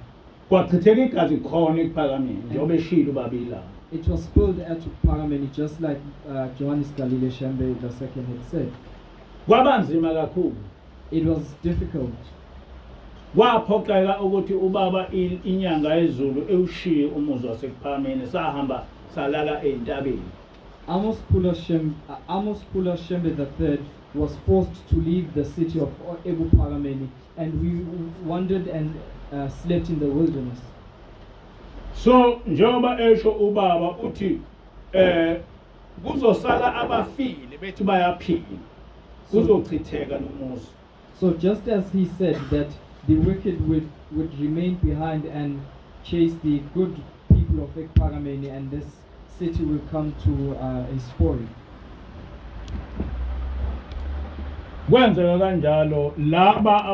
Kwachitheka igazi khona ekuphakameni njengoba eshilo babila. It was spilled at Parameni, just like Johannes Galile Shembe II had said. Kwabanzima kakhulu. It was difficult. Kwaphoqeka ukuthi ubaba inyanga ezulu ewushiye umuzi wasekuphakameni sahamba salala entabeni. Amos Kula Shembe III was forced to leave the city of Ebu Parameni, and we wandered and slept in the wilderness. So njengoba esho ubaba uthi kuzosala abafile bethi bayaphila kuzochitheka nomuzi. So just as he said that the wicked would remain behind and chase the good people of Ekparameni, and this city will come to a spoil. Kwenzeka kanjalo laba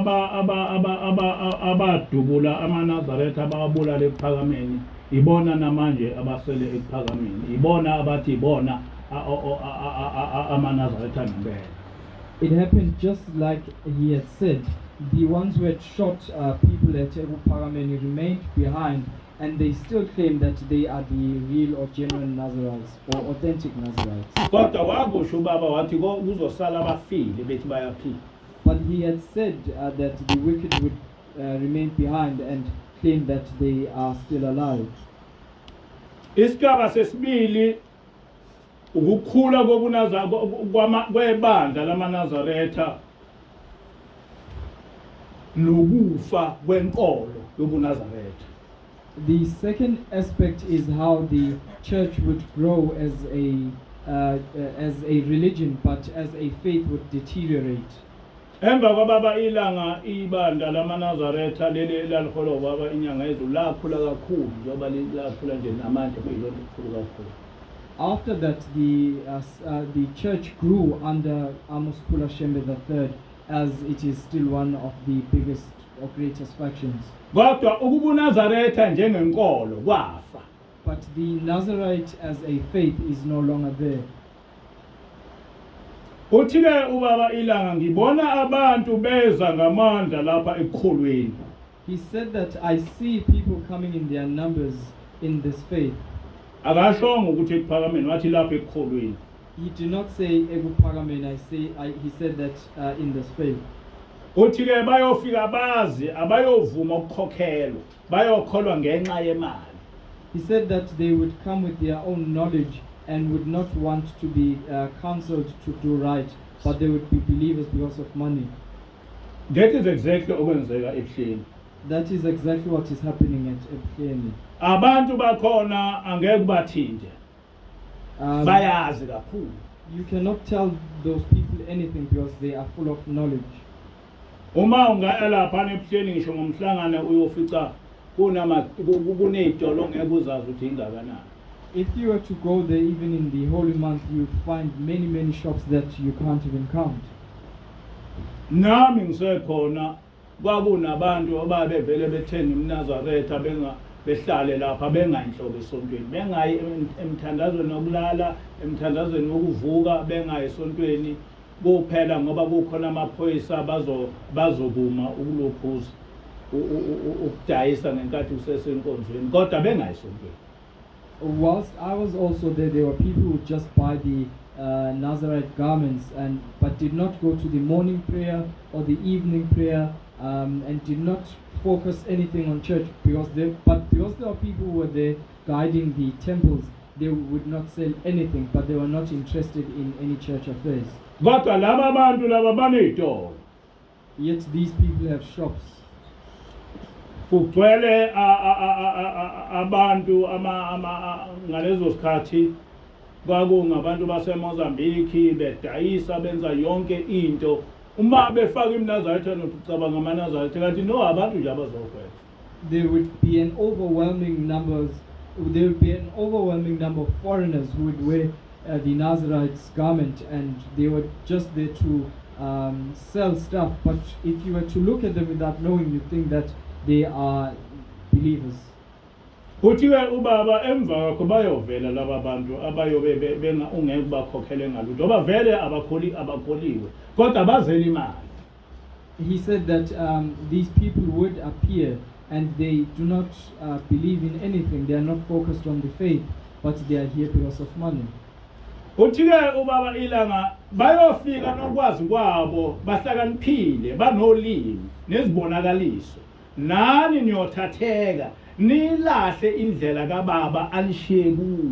abadubula amaNazaretha ababulala ekuphakameni ibona namanje abasele ekuphakameni ibona abathi ibona amaNazaretha ngempela. It happened just like he had said. The ones who had shot people at Ebu Parameni remained behind, and they still claim that they are the real or genuine Nazarites or authentic Nazarites. But he had said that the wicked would remain behind and claim that they are still alive. Isigaba sesibili ukukhula kwebandla lamaNazaretha nokufa kwenkolo yobuNazaretha. The second aspect is how the church would grow as a religion, but as a faith would deteriorate. Emva kwababa ilanga ibandla lamaNazaretha leli laliholwa baba inyanga ezulu lakhula kakhulu njengoba lakhula nje namanje kuyilona likhulu kakhulu. After that, the church grew under Amos Kula Shembe III, as it is still one of the biggest or greatest factions. Kodwa ukubuNazaretha njengenkolo kwafa. but the Nazarite as a faith is no longer there. Uthike ubaba ilanga ngibona abantu beza ngamandla lapha ekukholweni. He said that I see people coming in their numbers in this faith. Akashongo ukuthi ekuphakameni wathi lapha ekukholweni. He did not say Ekuphakame, he said that in this faith. Uthike bayofika bazi abayovuma ukukhokhelwa bayokholwa ngenxa yemali. He said that they would come with their own knowledge and would not want to be counseled to do right, but they would be believers because of money. That is exactly okwenzeka ebuhleni. That is exactly what is happening at Ebuhleni. Abantu bakhona angeke bathinte. Bayazi kakhulu. You cannot tell those people anything because they are full of knowledge. Uma ungaya lapha ebuhleni ngisho ngomhlangano uyofica kunezitolo ngeke uzazi ukuthi ingakanani. If you were to go there even in the holy month, you would find many shops that you can't even count. Nami ngisekhona kwakunabantu ababevele bethenga iMnazaretha behlale lapha bengayinhlobo esontweni bengayi emthandazweni wokulala emthandazweni wokuvuka bengayi esontweni kuphela ngoba kukhona amaphoyisa bazobuma ukulokhuza ukudayisa ngenkathi usesenkonzweni kodwa bengayi esontweni. Whilst I was also there were people who just buy the Nazarite garments but did not go to the morning prayer or the evening prayer and did not focus anything on church because there were people who were there guiding the temples, they would not sell anything, but they were not interested in any church affairs. Yet these people have shops. Kugcwele abantu ngalezo sikhathi kwakungabantu baseMozambique bedayisa benza yonke into uma befaka iMnazaretha nokucabanga amaNazaretha kanti no abantu nje abazokwela. There would be an overwhelming number of foreigners who would wear the Nazarite's garment, and they were just there to sell stuff, but if you were to look at them without knowing, you think that they are believers. Kuthiwe ubaba emva kwakho bayovela laba bantu abayobe benga ungeke bakhokhele ngalutho abavele abakholiwe kodwa bazela imali. He said that these people would appear and they do not believe in anything. They are not focused on the faith, but they are here because of money. Uthike ubaba ilanga bayofika nokwazi kwabo bahlakaniphile banolimi nezibonakaliso nani niyothatheka nilahle indlela kaBaba anishiye kuyo.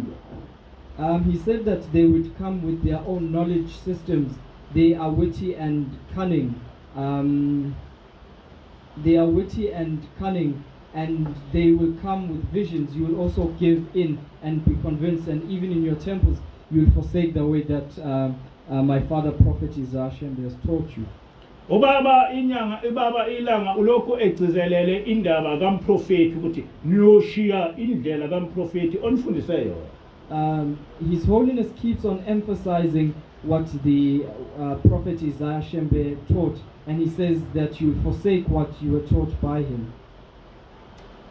He said that they would come with their own knowledge systems. They are witty and cunning. And they will come with visions. You will also give in and be convinced, and even in your temples you will forsake the way that my father prophet Isaiah has taught you. Ubaba ilanga ulokhu egcizelele indaba kamprofeti ukuthi niyoshiya indlela kamprofeti onifundise yona. His Holiness keeps on emphasizing what the prophet Isaiah taught, and he says that you forsake what you were taught by him.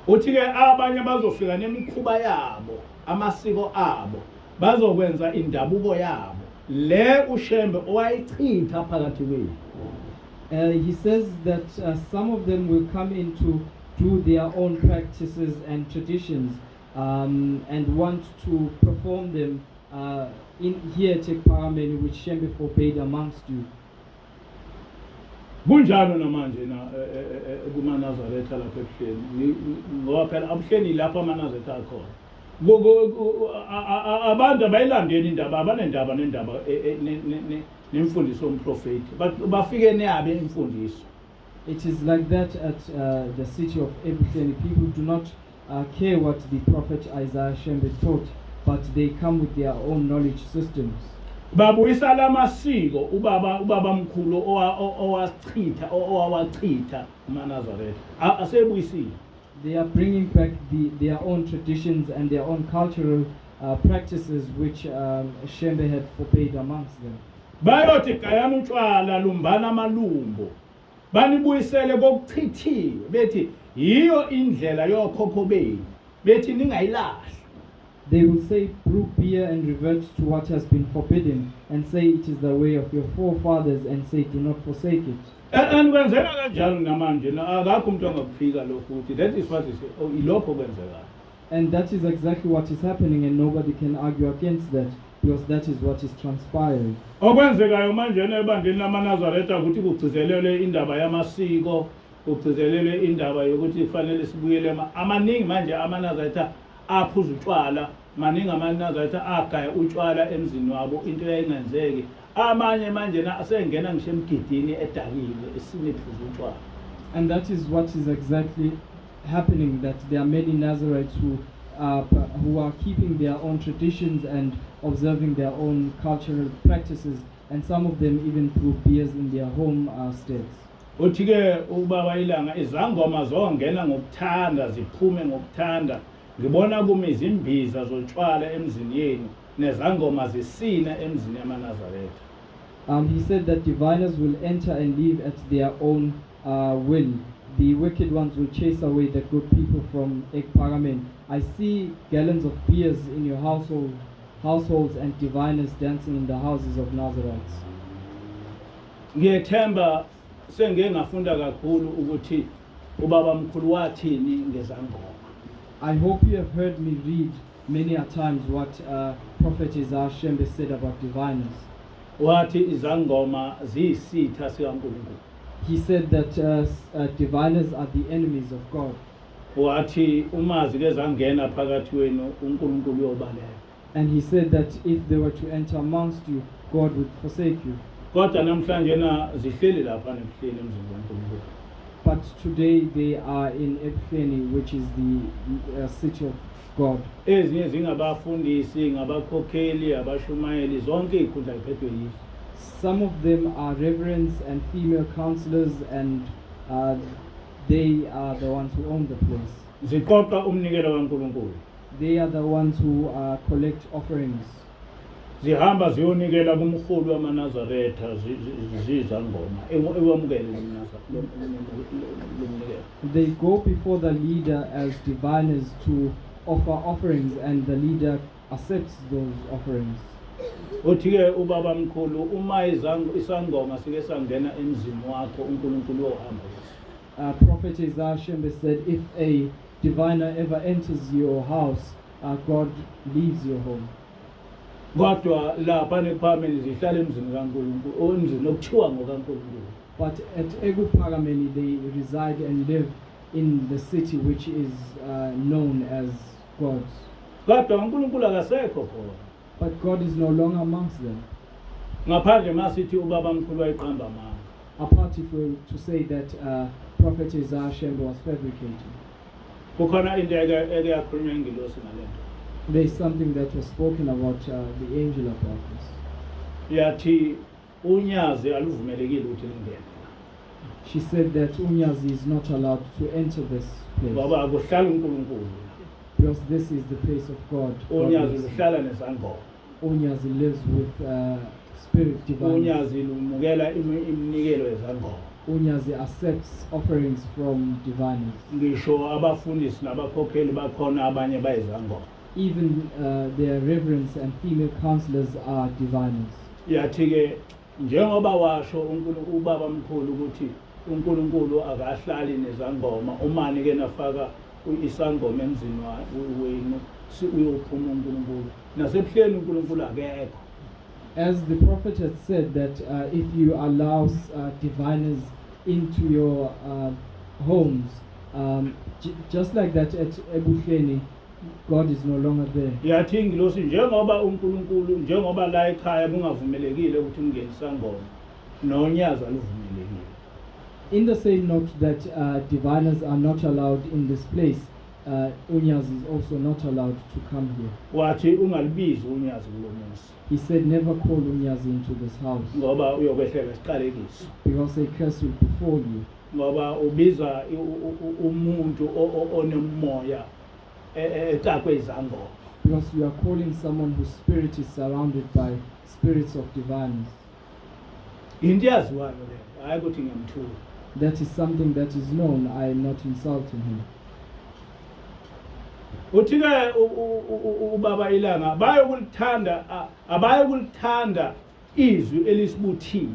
Uthike abanye bazofika nemikhuba yabo amasiko abo bazokwenza indabuko yabo le uShembe owayichitha phakathi kwethu. He says that some of them will come in to do their own practices and traditions and want to perform them in here at Parameni, which Shembe forbade amongst you. Kunjalo namanje na kumaNazaretha lapha ebuhleni ngoba phela abuhleni lapha amaNazaretha akhona. Abantu abayilandeli indaba abanendaba nemfundiso yomprofeti bafike neyabe imfundiso. It is like that at the city of Ebuhleni. People do not care what the prophet Isaiah taught, but they come with their own knowledge systems. Babuyisa lamasiko ubaba mkhulu owawachitha amaNazaretha asebuyisile. They are bringing back their own traditions and their own cultural practices which Shembe had forbade amongst them. Bayothi gayana utshwala lumbana amalumbo banibuyisele kokuchithiwe bethi yiyo indlela yokhokho benu bethi ningayilahli They will say, brew beer and revert to what has been forbidden, and say it is the way of your forefathers, and say, do not forsake it. And kwenzeka kanjalo namanje akakho umuntu ongakuphika lokho ukuthi that is what is ilokho kwenzeka. And that is exactly what is happening, and nobody can argue against that, because that is what is transpiring. Okwenzekayo manje ebandleni lamaNazaretha ukuthi kugcizelelwe indaba yamasiko, kugcizelelwe indaba yokuthi kufanele sibuyele amaningi manje amaNazaretha aphuza utshwala, maningi amaNazaretha agaya utshwala emzini wabo into yayingenzeki. Amanye manje asengena ngisho emgidini edakile esiniphuza utshwala. And that is what is exactly happening, that there are many Nazarites who are keeping their own traditions and observing their own cultural practices, and some of them even brew beers in their home states. Uthi-ke ubaba ilanga izangoma zongena ngokuthanda ziphume ngokuthanda, ngibona kumi izimbiza zotshwala emzini yenu nezangoma zisina emzini yamaNazaretha. He said that diviners will enter and leave at their own will. The wicked ones will chase away the good people from Ekparamen. I see gallons of beers in your households and diviners dancing in the houses of Nazarites. Ngiyethemba sengeke ngafunda kakhulu ukuthi ubaba mkhulu wathini ngezangoma. I hope you have heard me read many a times what Prophet Isaiah Shembe said about diviners. Wathi izangoma ziyisitha sikaNkulunkulu. He said that diviners are the enemies of God. Wathi umazi ke zangena phakathi wenu uNkulunkulu uyobalela. And he said that if they were to enter amongst you, God would forsake you. Kodwa namhlanje na zihleli lapha nebuhleli emzini kaNkulunkulu. But today they are in Epiphany, which is the city of God. Ezinye zingabafundisi, ngabakhokheli, abashumayeli, zonke ikhundla iphethwe yizo. Some of them are reverends and female counselors, and they are the ones who own the place. Ziqoqa umnikelo kaNkulunkulu. They are the ones who collect offerings. Zihamba ziyonikela kumholi wamaNazaretha zizangoma ewamukele lo mnikelo. They go before the leader as diviners to offer offerings, and the leader accepts those offerings. Uthi-ke ubaba mkhulu uma isangoma sike sangena emzini wakho uNkulunkulu ohamba. Prophet Isaiah Shembe said, if a diviner ever enters your house, God leaves your home. Kodwa lapha nePharameni zihlala emzini kaNkulunkulu, emzini okuthiwa ngokaNkulunkulu. But at Ekparamen they reside and live in the city which is known as God's. Kodwa uNkulunkulu akasekho khona. But God is no longer amongst them. Ngaphandle masithi ubaba mkhulu wayiqamba amanga. Apart if we were to say that Prophet Isaiah Shembe was fabricating. Kukhona into eke yakhulunywa ingilosi ngalento. There is something that was spoken about the angel about this. Yathi unyazi aluvumelekile ukuthi lingene. She said that Unyazi is not allowed to enter this place. Ngoba akuhlala uNkulunkulu. Because this is the place of God. Unyazi luhlala nesangoma. Unyazi lives with spirit divine. Unyazi lumukela iminikelo yezangoma. Unyazi accepts offerings from diviners. Ngisho abafundisi nabakhokheli bakhona abanye bayizangoma. Even their reverends and female counselors are diviners. Yathi-ke njengoba washo ubaba mkhulu ukuthi uNkulunkulu akahlali nezangoma, umani ke nafaka isangoma emzini wenu si uyophuma uNkulunkulu nasebuhleni uNkulunkulu akekho. As the prophet had said that if you allow diviners into your homes, just like that at Ebuhleni, God is no longer there. Yathi ingilosi njengoba uNkulunkulu njengoba la ekhaya kungavumelekile ukuthi ungene isangoma nonyaza luvumelekile. In the same note that diviners are not allowed in this place, Unyazi is also not allowed to come here. Wathi ungalibizi unyazi kulo muzi. He said never call Unyazi into this house. Ngoba uyokwehlela isiqalekiso. Because a curse will befall you. Ngoba ubiza umuntu onemoya etakwe izangoma. Because you are calling someone whose spirit is surrounded by spirits of diviners. Into yaziwayo leyo, hayi ukuthi ngiyamthula. That is something that is known. I am not insulting him. uthi ke ubaba ilanga abayokulithanda izwi elisibuthile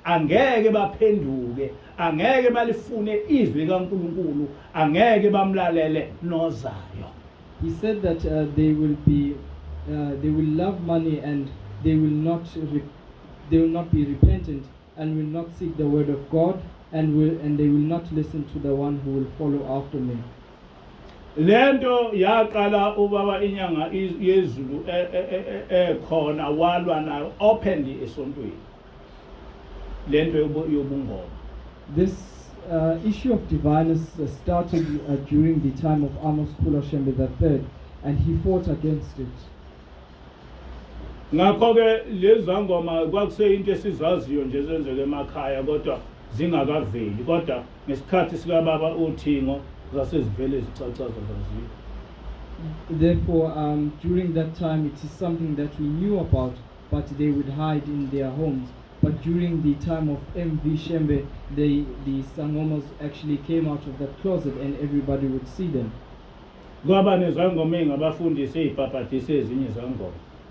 angeke baphenduke angeke balifune izwi kaNkulunkulu angeke bamlalele nozayo. He said that they will love money and they will not be repentant and will not seek the word of God and they will not listen to the one who will follow after me. Lento yaqala ubaba inyanga yezulu khona walwa nayo openly esontweni. Lento yobungoma. This issue of diviners started during the time of Amos Kulashembe III, and he fought against it. Ngakho ke lezangoma kwakuse into esizaziyo nje zenzeke emakhaya kodwa zingakaveli kodwa ngesikhathi sika baba uThingo zasezivele zicacaza zaziyo. Therefore, during that time, it is something that we knew about, but they would hide in their homes. But during the time of MV Shembe, the sangomas actually came out of that closet and everybody would see them.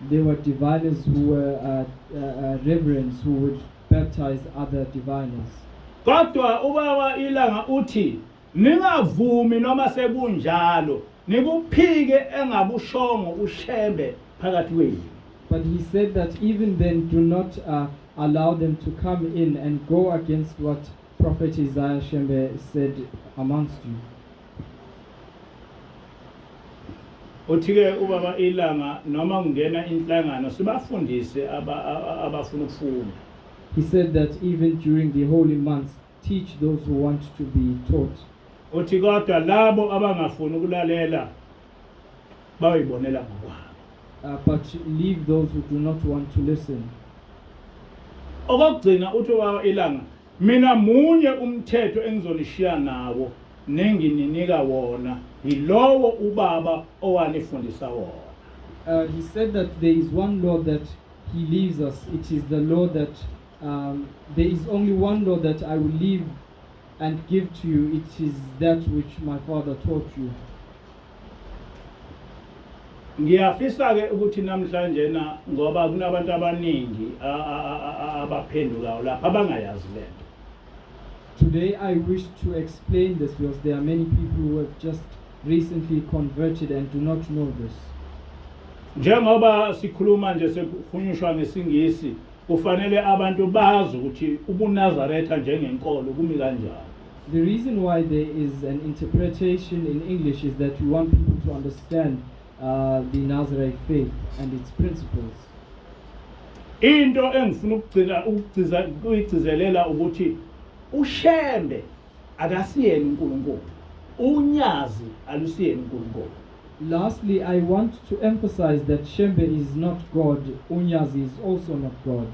There were diviners who were reverends who would baptize other diviners. Kodwa ubaba ilanga uthi ningavumi noma sekunjalo nikuphike engabushongo uShembe phakathi kwenu. But he said that even then do not allow them to come in and go against what Prophet Isaiah Shembe said amongst you. Uthike ubaba ilanga noma ngena inhlangano sibafundise abafuna ukufunda. He said that even during the holy months teach those who want to be taught. Uthi kodwa labo abangafuni ukulalela bayibonela ngokwabo. But leave those who do not want to listen. Okugcina uthi ubaba ilanga mina munye umthetho engizonishiya nawo nengininika wona yilowo ubaba owanifundisa wona. He said that there is one law that he leaves us. It is the law that there is only one law that I will leave and give to you. It is that which my father taught you. Ngiyafisa ke ukuthi namhlanje na ngoba kunabantu abaningi abaphendukayo lapha abangayazi lento. Today I wish to explain this because there are many people who have just recently converted and do not know this. Njengoba sikhuluma nje sekukhulunyishwa ngesingisi kufanele abantu bazi ukuthi ubunazaretha njengenkolo kumi kanjani. The reason why there is an interpretation in English is that we want people to understand the Nazarite faith and its principles. Into engifuna ukugcizelela ukuthi uShembe akasiyena uNkulunkulu. Unyazi alusiyena uNkulunkulu. Lastly, I want to emphasize that Shembe is not God, Unyazi is also not God.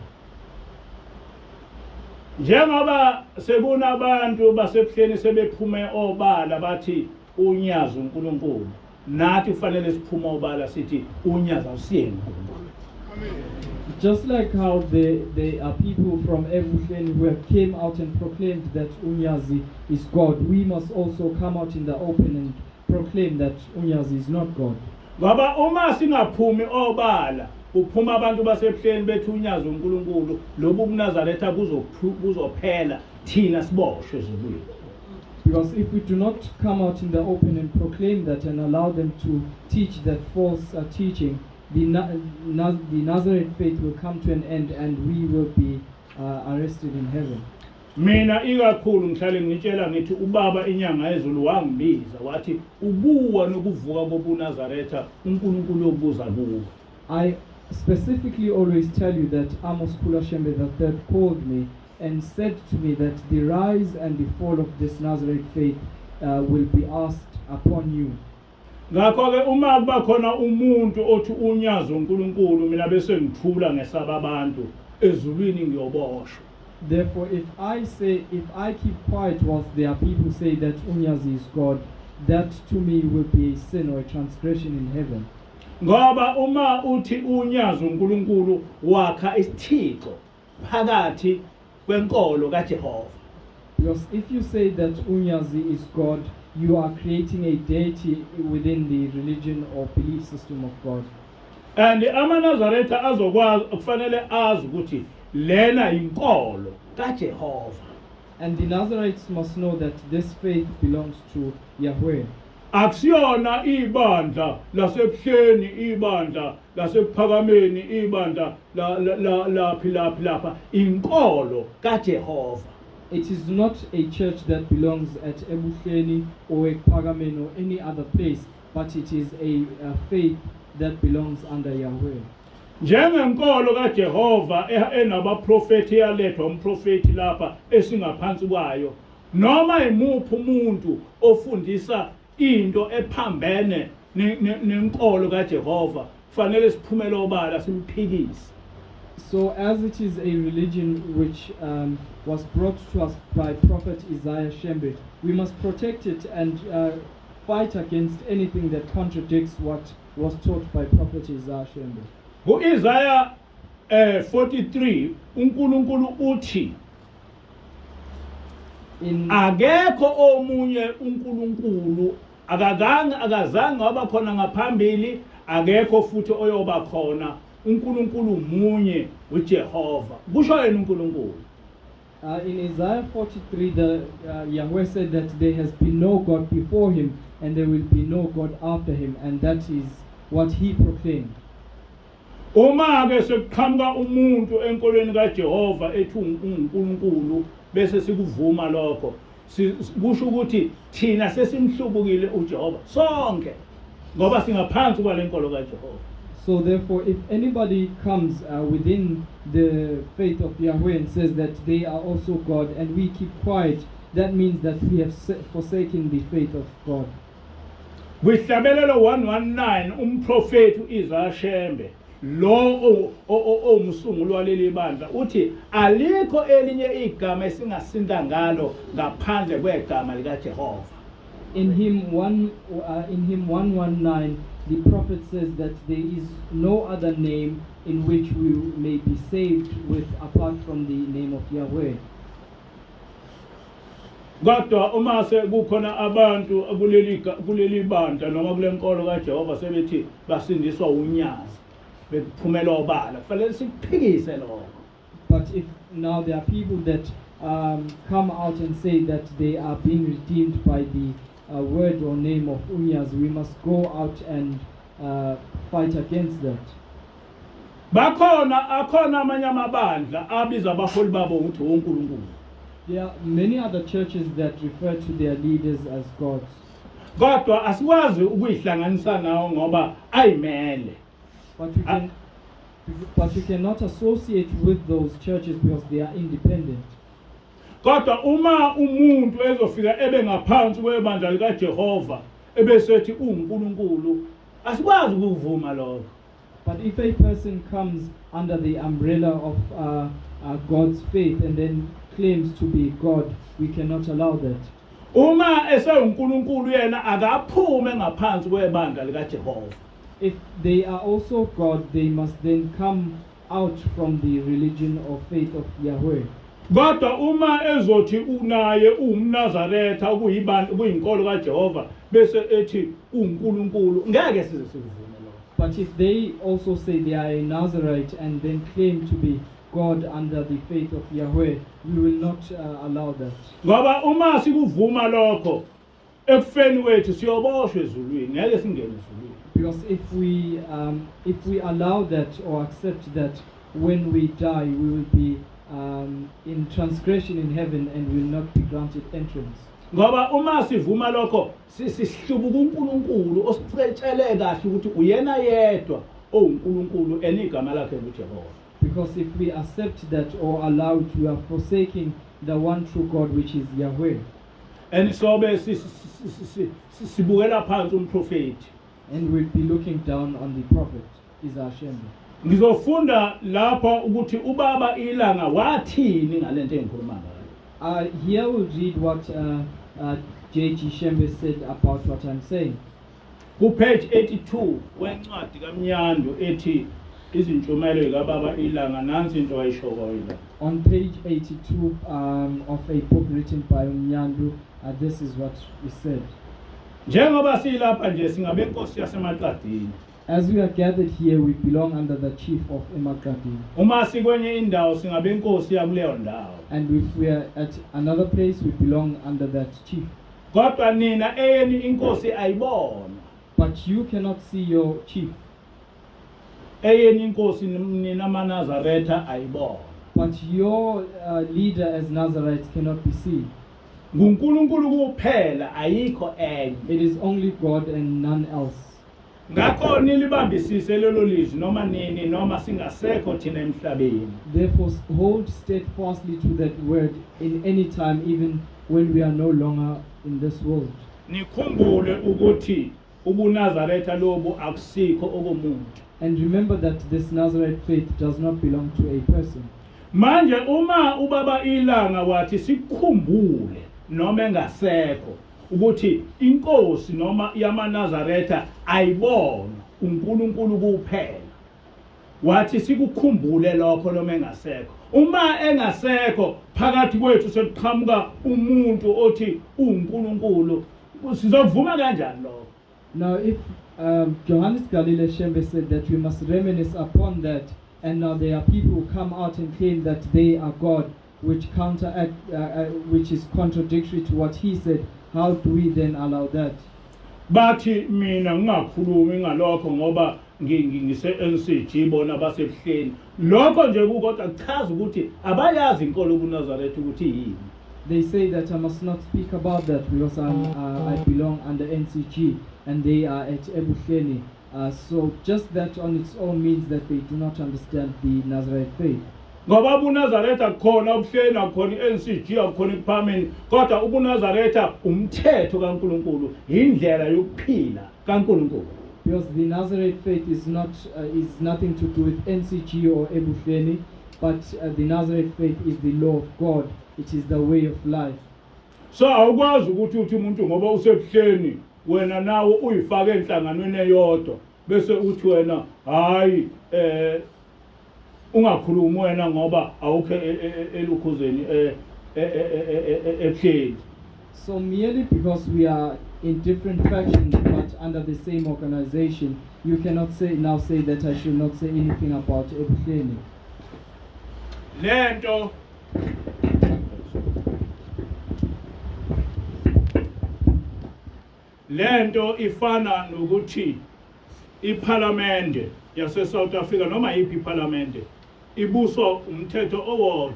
Njengoba sebona abantu basebuhleni sebephume obala bathi unyazi uNkulunkulu, nathi kufanele siphume obala sithi unyazi awusiyena uNkulunkulu. Just like how there are people from Ebuhleni who have came out and proclaimed that Unyazi is God, we must also come out in the open and proclaim that Unyazi is not God. Ngoba uma singaphumi obala uphuma abantu basebuhleni bethi unyazi uNkulunkulu lobu bunazaretha buzophela thina siboshwe zibuyile. Because if we do not come out in the open and proclaim that and allow them to teach that false teaching, the Nazareth faith will come to an end and we will be arrested in heaven. Mina ikakhulu ngihlale ngitshela ngithi ubaba inyanga yezulu wangibiza wathi ubuwa nokuvuka kobunazaretha uNkulunkulu yobuza kuwo. I specifically always tell you that Amos Kulashembe III called me and said to me that the rise and the fall of this Nazareth faith will be asked upon you. Ngakho ke uma kuba khona umuntu othi unyazi uNkulunkulu mina bese ngithula ngesaba abantu ezulwini ngiyoboshwa. Therefore, if I keep quiet whilst there are people say that Unyazi is God, that to me will be a sin or a transgression in heaven. Ngoba uma uthi unyazi uNkulunkulu wakha isithixo phakathi kwenkolo kaJehova. Because if you say that Unyazi is God, you are creating a deity within the religion or belief system of God. And amaNazaretha azokwazi kufanele azi ukuthi lena inkolo kaJehova. And the Nazarites must know that this faith belongs to Yahweh. Akusiyona ibandla lasebuhleni, ibandla lasephakameni, ibandla lapha inkolo kaJehova. It is not a church that belongs at Ebuhleni or Pagamen or any other place, but it is a faith that belongs under Yahweh. Njengenkolo kaJehova enabaprofeti yalethwa umprofeti lapha esingaphansi kwayo, noma imuphi umuntu ofundisa into ephambene nenkolo kaJehova kufanele siphumele obala simphikise. So as it is a religion which was brought to us by Prophet Isaiah Shembe, we must protect it and fight against anything that contradicts what was taught by Prophet Isaiah Shembe. Isaiah 43, uNkulunkulu uthi akekho omunye uNkulunkulu akazange waba khona ngaphambili, akekho futhi oyoba khona, uNkulunkulu munye uJehova. Kusho yena uNkulunkulu. In Isaiah 43, Yahweh said that there has been no God before him and there will be no God after him, and that is what he proclaimed. Uma ke sekuqhamuka umuntu enkolweni kaJehova ethi uNkulunkulu bese sikuvuma lokho, kusho ukuthi thina sesimhlubukile uJehova sonke ngoba singaphansi kwalenkolo kaJehova. So therefore, if anybody comes within the faith of Yahweh and says that they are also God and we keep quiet, that means that we have forsaken the faith of God. Kwihlabelelo 119 umprofeti uIsaiah Shembe lo omsunguli waleli bandla uthi alikho elinye igama esingasinda ngalo ngaphandle kwegama likaJehova. In him 119, the prophet says that there is no other name in which we may be saved with apart from the name of Yahweh. Kodwa uma sekukhona abantu kuleli bandla noma kulenkolo kaJehova sebethi basindiswa unyazi bephumela obala, kufanele siphikise lokho. But if now there are people that come out and say that they are being redeemed by the word or name of Unyas, we must go out and fight against that. Akhona amanye amabandla abiza abaholi babo ukuthi uNkulunkulu. There are many other churches that refer to their leaders as gods. Kodwa asikwazi ukuyihlanganisa nawo ngoba ayimele. But you cannot associate with those churches because they are independent. Kodwa uma umuntu ezofika ebe ngaphansi kwebandla likaJehova ebesethi uNkulunkulu, asikwazi ukuvuma lokho. But if a person comes under the umbrella of God's faith and then claims to be God, we cannot allow that. Uma eseuNkulunkulu yena akaphume ngaphansi kwebandla likaJehova. If they are also God, they must then come out from the religion or faith of Yahweh. Kodwa uma ezothi unaye uMnazaretha kuyinkolo kaJehova bese ethi uNkulunkulu, ngeke size sikuvume lokho. But if they also say they are a Nazarite and then claim to be God under the faith of Yahweh, we will not allow that. Ngoba uma sikuvuma lokho ekufeni wethu siyoboshwe ezulwini, ngeke singene ezulwini. Because if we allow that or accept that, when we die we will be in transgression in heaven and will not be granted entrance. Ngoba uma sivuma lokho sihlubuka uNkulunkulu osicetshele kahle ukuthi uyena yedwa oNkulunkulu enigama lakhe uJehova. Because if we accept that or allow it, we are forsaking the one true God, which is Yahweh. And so sibukela phansi umprofeti. And we'll be looking down on the prophet Isaiah Shembe. Ngizofunda lapha ukuthi ubaba ilanga wathini ngalento engikhuluma ngayo. Here we'll read what J.G. Shembe said about what I'm saying. Ku page 82 wencwadi kaMnyando ethi izintshumayelo zikababa ilanga, nansi into ayishoyo yila. On page 82 of a book written by Mnyandu, this is what he said. njengoba silapha nje singabe inkosi yasemaqadini. As we are gathered here, we belong under the chief of Emakati. Uma sikwenye indawo singabe inkosi yakuleyo ndawo. And if we are at another place, we belong under that chief. Kodwa nina eyeni inkosi ayibona. But you cannot see your chief. Eyeni inkosi nina maNazaretha ayibona. But your leader as Nazarites cannot be seen. nguNkulunkulu kuphela ayikho enye. It is only God and none else. Ngakho nilibambisise lelo lizwi noma nini noma singasekho thina emhlabeni. Therefore hold steadfastly to that word in any time, even when we are no longer in this world. Nikhumbule ukuthi ubuNazaretha lobu akusikho okomuntu. And remember that this Nazarite faith does not belong to a person. Manje uma ubaba ilanga wathi sikhumbule noma engasekho ukuthi inkosi noma yamaNazaretha ayibona uNkulunkulu kuphela. Wathi sikukhumbule lokho noma engasekho. Uma engasekho phakathi kwethu sekuqhamuka umuntu othi uNkulunkulu sizovuma kanjani lokho? Now if Johannes Galile Shembe said that we must reminisce upon that, and now there are people who come out and claim that they are God, which counteract, which is contradictory to what he said, how do we then allow that? Bathi mina ngingakhulumi ngalokho ngoba ngise NCG bona basebuhleni. Lokho nje kukodwa chaza ukuthi abayazi inkolo ubuNazaretha ukuthi yini. They say that I must not speak about that because I belong under NCG and they are at Ebuhleni. So just that on its own means that they do not understand the Nazarite faith. Ngoba ubuNazaretha khona ubuhleni akhona iNCG akhona iParliament kodwa ubuNazaretha umthetho kaNkuluNkulu indlela yokuphila kaNkuluNkulu. Because the Nazarite faith is nothing to do with NCG or Ebuhleni, but the Nazarite faith is the law of God. It is the way of life. So awukwazi ukuthi uthi umuntu ngoba usebuhleni wena nawo uyifake enhlanganweni eyodwa bese uthi wena hayi ungakhulumi wena ngoba awukho elukhuzeni ebuhleni. So merely because we are in different factions but under the same organization, you cannot say that I should not say anything about Ebuhleni. Lento ifana nokuthi iParliament yase South Africa noma yipi iParliament ibuswa umthetho owodwa.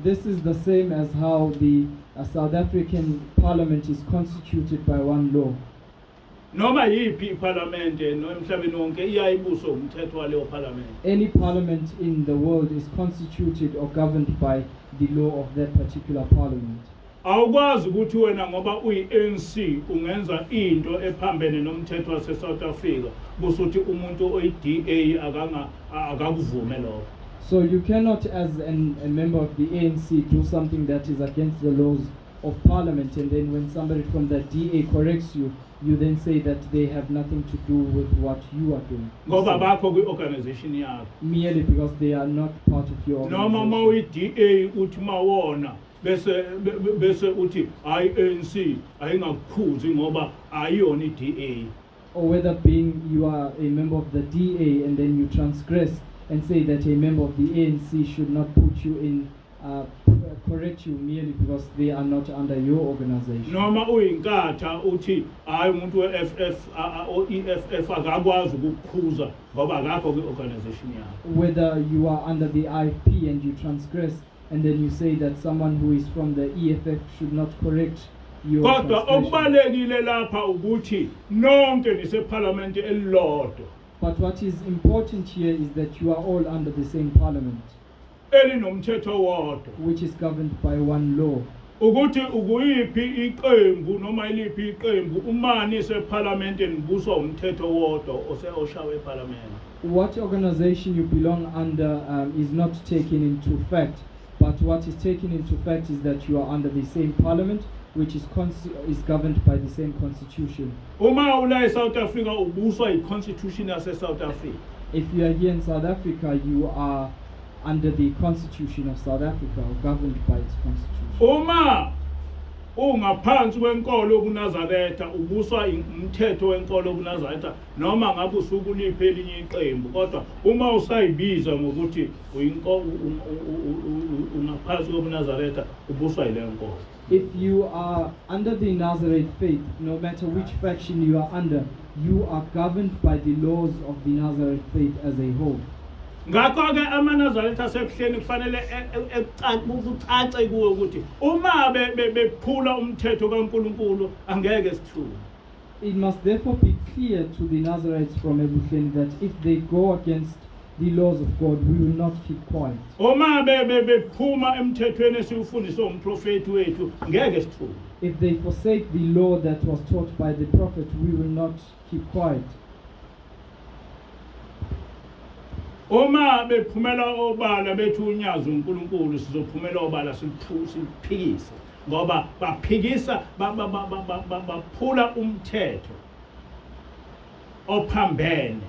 This is the same as how the South African Parliament is constituted by one law. Noma yipi iParliament no emhlabeni wonke iyayibuswa umthetho waleyo Parliament. Any parliament in the world is constituted or governed by the law of that particular parliament. Awukwazi ukuthi wena ngoba uyi-ANC ungenza into ephambene nomthetho wase South Africa kusuthi umuntu oyi-DA akakuvume lokho. So you cannot as a member of the ANC do something that is against the laws of parliament, and then when somebody from the DA corrects you, you then say that they have nothing to do with what you are doing. Ngoba bakho kwi-organization yakho. Merely because they are not part of your organization. Noma ma uyi-DA uthi mawona bese uthi ANC ayingakukhuzi ngoba ayiyona iDA. Or whether being you are a member of the DA and then you transgress and say that a member of the ANC should not put you in, correct you merely because they are not under your organization. Noma uyinkatha uthi hayi umuntu we-EFF akakwazi ukukhuza ngoba akakho kwi-organization yakho. Whether you are under the IFP and you transgress and then you say that someone who is from the EFF should not correct your Kodwa transgression. okubalekile lapha ukuthi nonke niseParliament elilodwa. But what is important here is that you are all under the same parliament, Elinomthetho wodwa. which is governed by one law. Ukuthi ukuyiphi iqembu noma iliphi iqembu umani seParliament nibuswa umthetho wodwa oshawe eParliament. What organization you belong under is not taken into fact, but what is taken into fact is that you are under the same parliament, which is governed by the same constitution. Uma ula eSouth Africa ubuswa iConstitution yase South Africa. If you are here in South Africa, you are under the constitution of South Africa, or governed by its constitution. Uma ungaphansi kwenkolo yobunazaretha ubuswa umthetho wenkolo yobunazaretha noma ngabe usukuliphe elinye iqembu kodwa uma usayibiza ngokuthi ungaphansi kwebunazaretha ubuswa ile nkolo. If you are under the Nazarene faith, no matter which faction you are under, you are governed by the laws of the Nazarene faith as a whole. Ngakho ke amaNazaretha asekuhleni kufanele ukucace kuwe ukuthi uma bephula umthetho kaNkuluNkulu angeke sithuke. It must therefore be clear to the Nazarites from Ebuhleni that if they go against the laws of God, we will not keep quiet. Uma bephuma emthethweni esiwufundiswe umprofeti wethu ngeke sithuke. If they forsake the law that was taught by the prophet, we will not keep quiet. Uma bephumela obala bethu unyazo uNkulunkulu sizophumela obala siphikise ngoba baphikisa baphula umthetho ophambene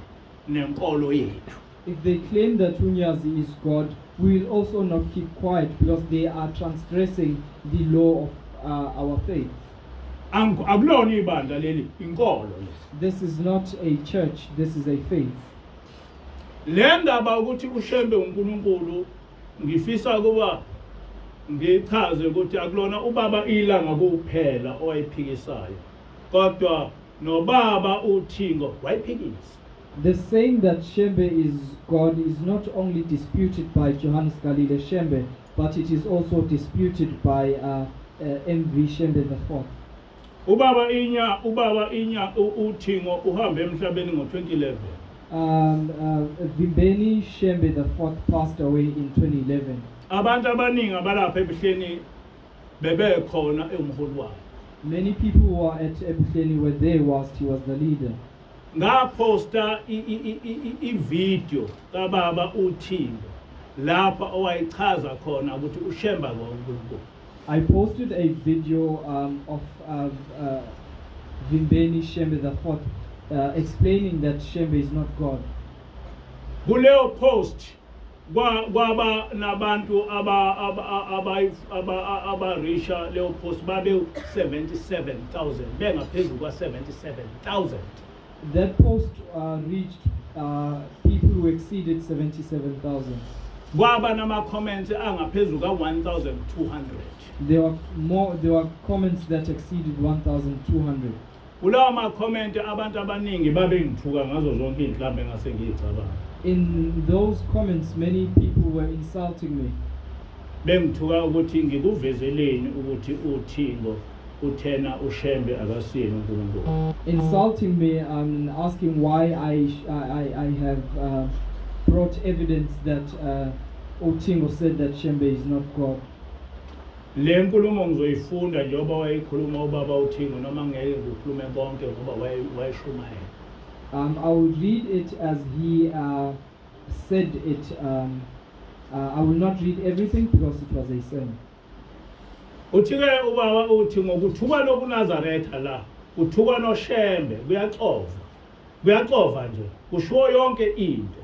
nenkolo yethu. If they claim that Unyazi is God, we will also not keep quiet because they are transgressing the law of our faith. Akulona ibandla leli inkolo lesi. This is not a church, this is a faith. Le ndaba ukuthi ushembe uNkulunkulu ngifisa kuba ngichaze ukuthi akulona ubaba ilanga kuphela owayiphikisayo kodwa nobaba uThingo wayiphikisa. The saying that Shembe is God is not only disputed by Johannes Galile Shembe, but it is also disputed by MV Shembe IV. Ubaba inya uThingo uhambe emhlabeni ngo-2011. Vimbeni Shembe IV passed away in 2011. Abantu abaningi abalapha ebuhleni bebekhona emholi wakhe. Many people who were at Ebuhleni were there whilst he was the leader. Ngaposta i-video kababa uThingo lapha owayichaza khona ukuthi ushemba ngoNkulunkulu. I posted a video of Vimbeni Shembe IV explaining that Shembe is not God. Kuleyo post kwaba nabantu abarisha leyo post babe 77,000 bengaphezulu kwa 77,000. That post reached people who exceeded 77,000. Kwaba nama comments angaphezulu ka 1,200. There were comments that exceeded 1,200. Ulawa ma comment abantu abaningi babe ngithuka ngazo zonke inhlambe ngase ngicabanga. In those comments, many people were insulting me. Bengithuka ukuthi ngikuvezeleni ukuthi uThingo uthena ushembe akasiyeni uNkulunkulu. Insulting me and asking why I have brought evidence that Utingo said that Shembe is not God. Le nkulumo ngizoyifunda njengoba wayikhuluma ubaba uThingo noma ngeke ngikhulume konke ngoba wayishumayela. I will read it as he said it. I will not read everything because it was a sermon. Uthike ubaba uthi ngokuthuka lobuNazaretha la uthuka noShembe kuyacova nje kusho yonke into.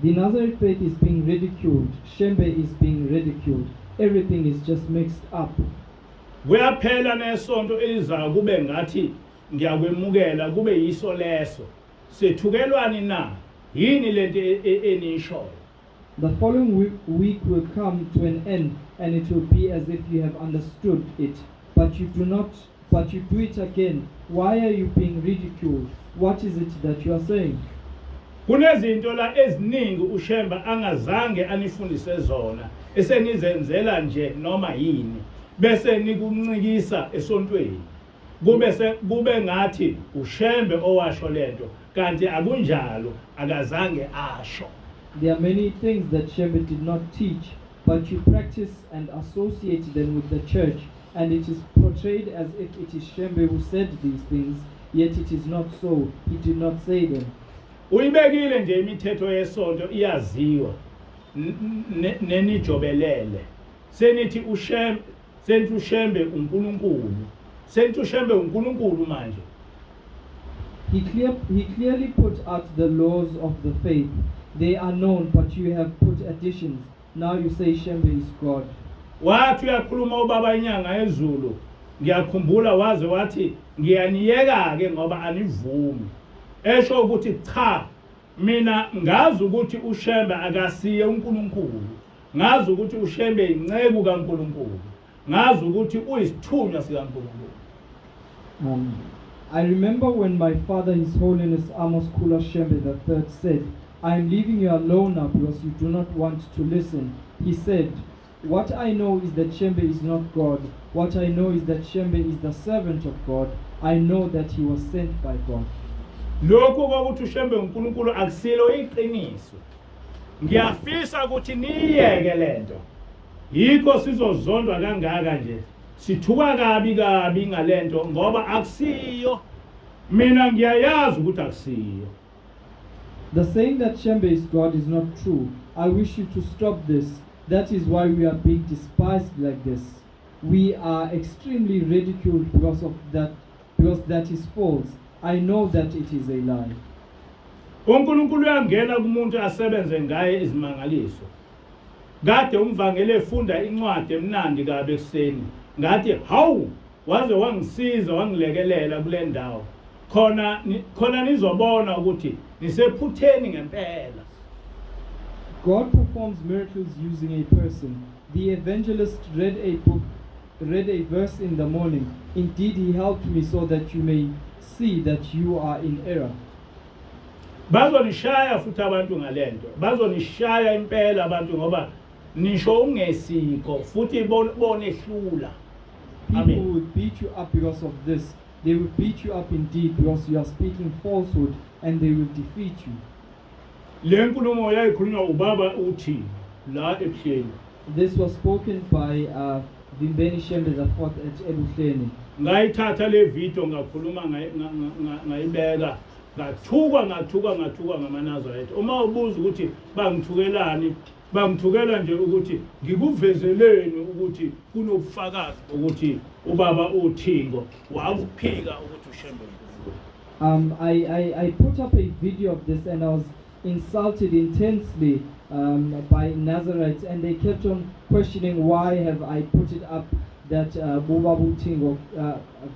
The Nazarene faith is being ridiculed. Shembe is being ridiculed. Everything is just mixed up. Kuyaphela nesonto elizayo kube ngathi ngiyakwemukela kube yiso leso sethukelwani na yini lento enishoyo. The following week will come to an end, and it will be as if you have understood it, but you do it again. Why are you being ridiculed? What is it that you are saying? Kunezinto la eziningi uShemba angazange anifundise zona esenizenzela nje noma yini bese nikuncikisa esontweni kube ngathi uShembe owasho lento kanti akunjalo akazange asho. There are many things that Shembe did not teach, but you practice and associate them with the church, and it is portrayed as if it is Shembe who said these things, yet it is not so. He did not say them. Uyibekile nje imithetho yesonto iyaziwa nenijobelele senithi uShembe uNkulunkulu senithi uShembe uNkulunkulu manje. He clearly put out the laws of the faith. They are known, but you have put additions. Now you say Shembe is God. Wathi uyakhuluma ubaba inyanga ezulu ngiyakhumbula waze wathi ngiyaniyeka ke ngoba anivumi esho ukuthi cha mina ngazi ukuthi uShembe akasiye uNkulunkulu ngazi ukuthi uShembe inceke kaNkulunkulu ngazi ukuthi uyisithunywa sikaNkulunkulu. I remember when my father, His Holiness Amos Kula Shembe III, said, I am leaving you alone now because you do not want to listen. He said, what I know is that Shembe is not God. What I know is that Shembe is the servant of God. I know that he was sent by God. Lokho ukuthi uShembe uNkulunkulu akusilo iqiniso. Ngiyafisa ukuthi niyeke lento. Yikho sizozondwa kangaka nje. Sithuka kabi ngalento ngoba akusiyo. Mina ngiyayazi ukuthi akusiyo. The saying that Shembe is God is not true. I wish you to stop this. That is why we are being despised like this. We are extremely ridiculed because that is false. I know that it is a lie. uNkulunkulu uyangena kumuntu asebenze ngaye izimangaliso. Kade umvangele efunda incwadi emnandi kabe ekseni. Ngathi hawu waze wangisiza wangilekelela kule ndawo. Khona nizobona ukuthi nisephutheni ngempela. God performs miracles using a person. The evangelist read a verse in the morning. Indeed, he helped me so that you may see that you are in error. Bazonishaya futhi abantu ngalento. Bazonishaya impela abantu ngoba nisho ungesiko futhi bonehlula. People would beat you up because of this. They will beat you up indeed because you are speaking falsehood, and they will defeat you. Le nkulumo yayikhulunywa ubaba uthi la ebuhleni. This was spoken by Vimbeni Shembe IV at Ebuhleni. Ngayithatha le video ngakhuluma ngayibeka ngathuka ngamaNazaretha. Uma ubuza ukuthi bangithukelani bangithukela nje ukuthi ngikuvezeleni ukuthi kunobufakazi ukuthi ubaba uThingo wakuphika ukuthi uShembe. I put up a video of this and I was insulted intensely by Nazarites, and they kept on questioning why have I put it up that Bobabu Tingo,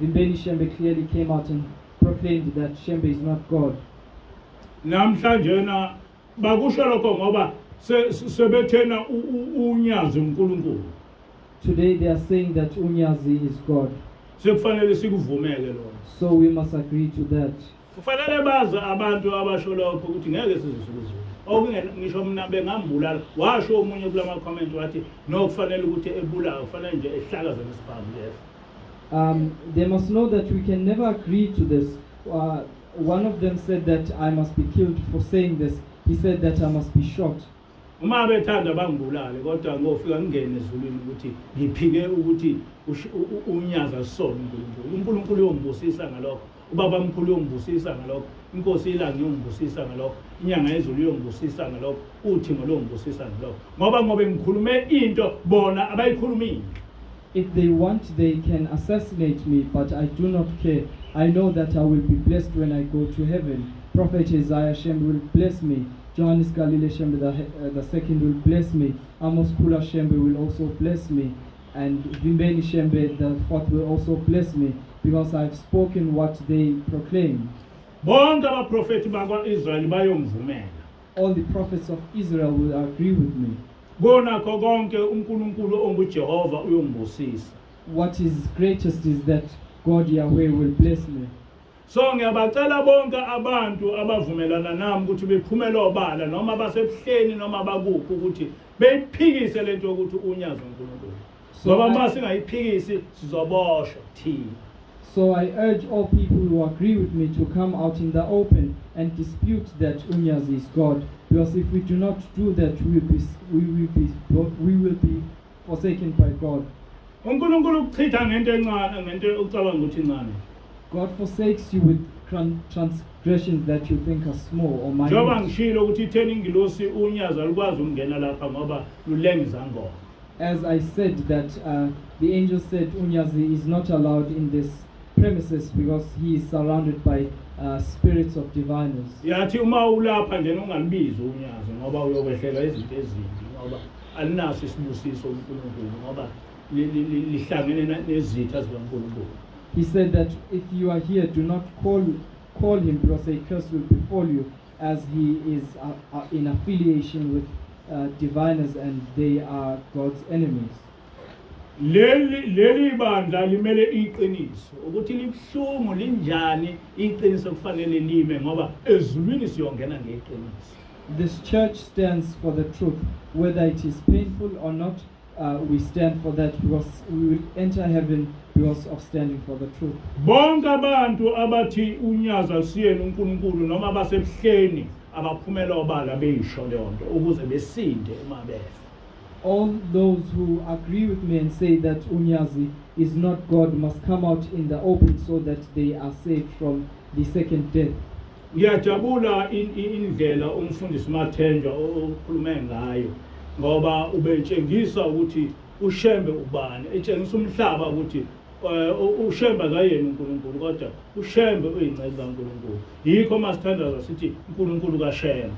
Vimbeni Shembe clearly came out and proclaimed that Shembe is not God. Namhlanje na bakusho lokho ngoba sebethena unyazi uNkulunkulu. Today they are saying that Unyazi is God. Sekufanele sikuvumele lokho. So we must agree to that. Kufanele baza abantu abasho lokho ukuthi ngeke sizizwe. Ngisho mina bengambulala washo umunye kulama comment wathi no kufanele ukuthi ebulawe kufanele nje ehlakaze nesibhamu. They must know that we can never agree to this. One of them said that I must be killed for saying this. He said that I must be shot. Uma bethanda bangibulale kodwa ngofika ngene ezulwini ukuthi ngiphike ukuthi unyaza sona uNkulunkulu uyombusisa ngalokho. Ubaba mkhulu uyombusisa ngalokho. Inkosi ilanga iyombusisa ngalokho. Inyanga yezulu iyombusisa ngalokho. uThingo lombusisa ngalokho. Ngoba ngikhulume into bona abayikhulumile. If they want, they can assassinate me, but I do not care. I know that I will be blessed when I go to heaven. Prophet Isaiah Shembe will bless me. Johannes Galile Shembe the second will bless me. Amos Kula Shembe will also bless me. And Vimbeni Shembe the fourth will also bless me, because I have spoken what they proclaim. Bonke abaprofeti bakwa-Israyeli bayomvumela. All the prophets of Israel will agree with me. Konakho konke uNkulunkulu onguJehova uyombusisa. What is greatest is that God Yahweh will bless me. So ngiyabacela bonke abantu abavumelana nami ukuthi bephumele obala noma basebuhleni noma bakuphi ukuthi beyiphikise lento ukuthi unyazo uNkulunkulu. Ngoba masingayiphikisi sizoboshwa thina. So I urge all people who agree with me to come out in the open and dispute that Unyazi is God, because if we do not do that, we will be forsaken by God. uNkulunkulu uchitha ngento encane ngento ucabanga ukuthi incane. God forsakes you with transgressions that you think are small or minor. Njengoba ngishilo ukuthi itheni ingilosi unyaza lukwazi ukungena lapha ngoba lulengiza ngoma. As I said that the angel said Unyazi is not allowed in this premises because he is surrounded by spirits of diviners. Yathi uma ulapha nje ungalibiza unyazi ngoba uyokwehlela izinto ezimbi ngoba alinaso isibusiso uNkulunkulu ngoba lihlangene nezitha zikaNkulunkulu. He said that if you are here, do not call him, because a curse will befall you, as he is in affiliation with diviners, and they are God's enemies. Leli bandla limele iqiniso ukuthi libhlungu linjani iqiniso kufanele lime ngoba ezulwini siyongena ngeqiniso. This church stands for the truth, whether it is painful or not. We stand for that, because we will enter heaven because of standing for the truth. Bonke abantu abathi unyaza siyeni uNkulunkulu noma abasebuhleni abaphumela obala beyisho lento ukuze besinde uma befa. All those who agree with me and say that Unyazi is not God must come out in the open so that they are saved from the second death. Ngiyajabula indlela umfundisi Mathenjwa okhulume ngayo ngoba ubetshengisa ukuthi uShembe ubani, etshengisa umhlaba ukuthi uShembe akayena uNkulunkulu kodwa uShembe uyingcebo kaNkulunkulu. Yikho masithandaza sithi uNkulunkulu kaShembe.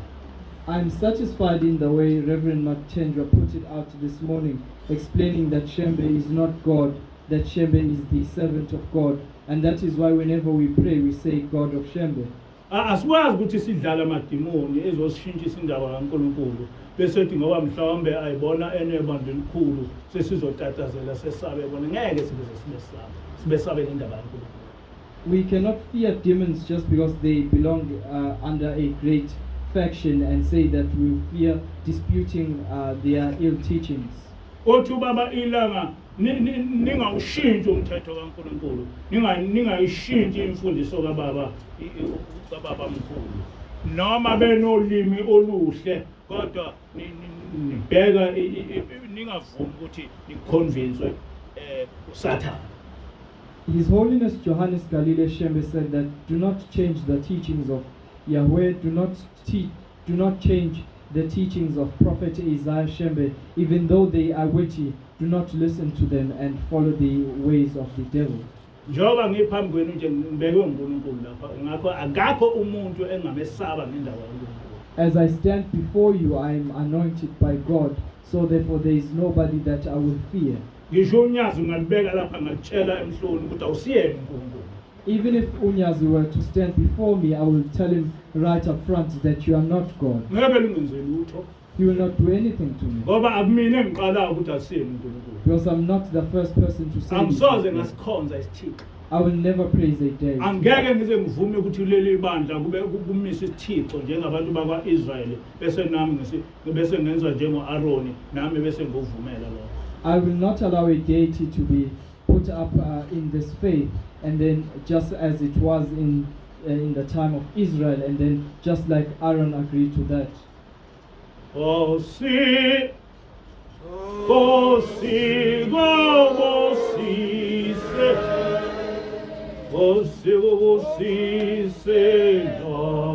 I'm satisfied in the way Reverend Mathenjwa put it out this morning, explaining that Shembe is not God, that Shembe is the servant of God, and that is why whenever we pray we say God of Shembe. Asikwazi ukuthi sidlala amadimoni ezosishintshisa indaba kaNkulunkulu bese ethi ngoba mhlawumbe ayibona enebandla elikhulu sesizotatazela sesabe bona ngeke sibesabe indaba kaNkulunkulu. We cannot fear demons just because they belong under a great faction and say that we fear disputing their ill teachings. Othi baba ilanga ningawushintshi umthetho kaNkulunkulu, ningayishintshi imfundiso kababa mkhulu, noma benolimi oluhle kodwa nibheka ningavumi ukuthi niconvince uSathane. His Holiness Johannes Galile Shembe said that do not change the teachings of Yahweh, do not change the teachings of Prophet Isaiah Shembe, even though they are witty, do not listen to them and follow the ways of the devil. Njoba ngiphambi kwenu nje ngibeke uNkulunkulu lapha ngakho akakho umuntu engamesaba ngendawo kaNkulunkulu. As I stand before you, I am anointed by God, so therefore there is nobody that I will fear. Ngisho unyazi ngalibeka lapha ngalitshela emhloni ukuthi awusiyeni uNkulunkulu. Even if Unyazi were to stand before me, I will tell him right up front that you are not God. Ngeke lingenze lutho. He will not do anything to me. Ngoba akumina engiqala ukuthi asiyeni uNkulunkulu. Because I'm not the first person to say Angisoze this. ngasikhonza isithixo. I will never praise a day. Angeke ngize ngivume ukuthi leli bandla kube kumisa isithixo njengabantu bakwaIsrayeli bese nami bese ngenza njengoAaroni nami bese ngovumela lokho. I will not allow a deity to be put up in this faith, and then just as it was in the time of Israel, and then just like Aaron agreed to that. Oh, see, oh, see, oh, see, oh, see, oh, see, say, oh,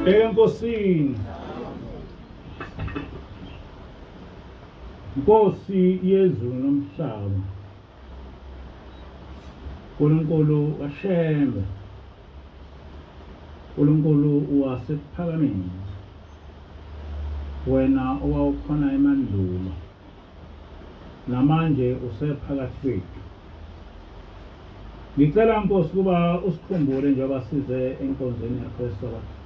Enkosini Nkosi yezulu nomhlaba uNkulunkulu washembe uNkulunkulu wasephakameni wena owawukhona emandulo namanje usephakathi kwethu ngicela Nkosi kuba usikhumbule njengoba size enkonzweni yakho eSabatha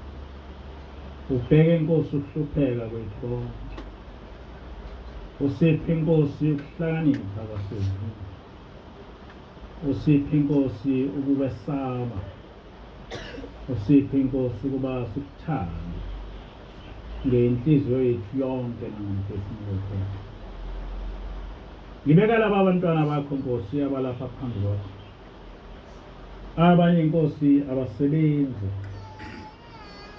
ubheke Nkosi ukuhlupheka kwethu konke usiphe Nkosi ukuhlakanipha kwasezulu usiphe Nkosi ukubesaba usiphe Nkosi ukuba sikuthande ngenhliziyo yethu yonke nangamphefumulo wethu ngibeka laba abantwana bakho Nkosi abalapha phambi kwakho abanye Nkosi abasebenzi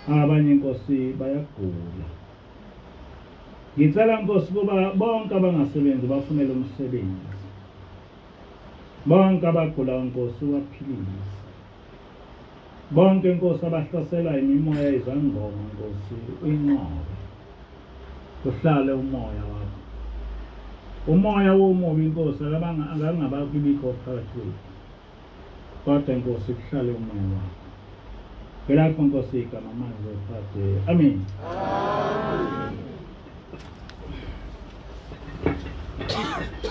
abanye Nkosi bayagula ngicela Nkosi kuba bonke abangasebenzi bafunele umsebenzi bonke abagula Nkosi ubaphilise bonke Nkosi abahlaselwa imimoya yezangoma Nkosi uyinqobe kuhlale umoya wakho umoya womubi Nkosi akangabakubikho phakathi kwethu kodwa Nkosi kuhlale umoya wakho Gelakho Nkosi igama manje Father amen Amen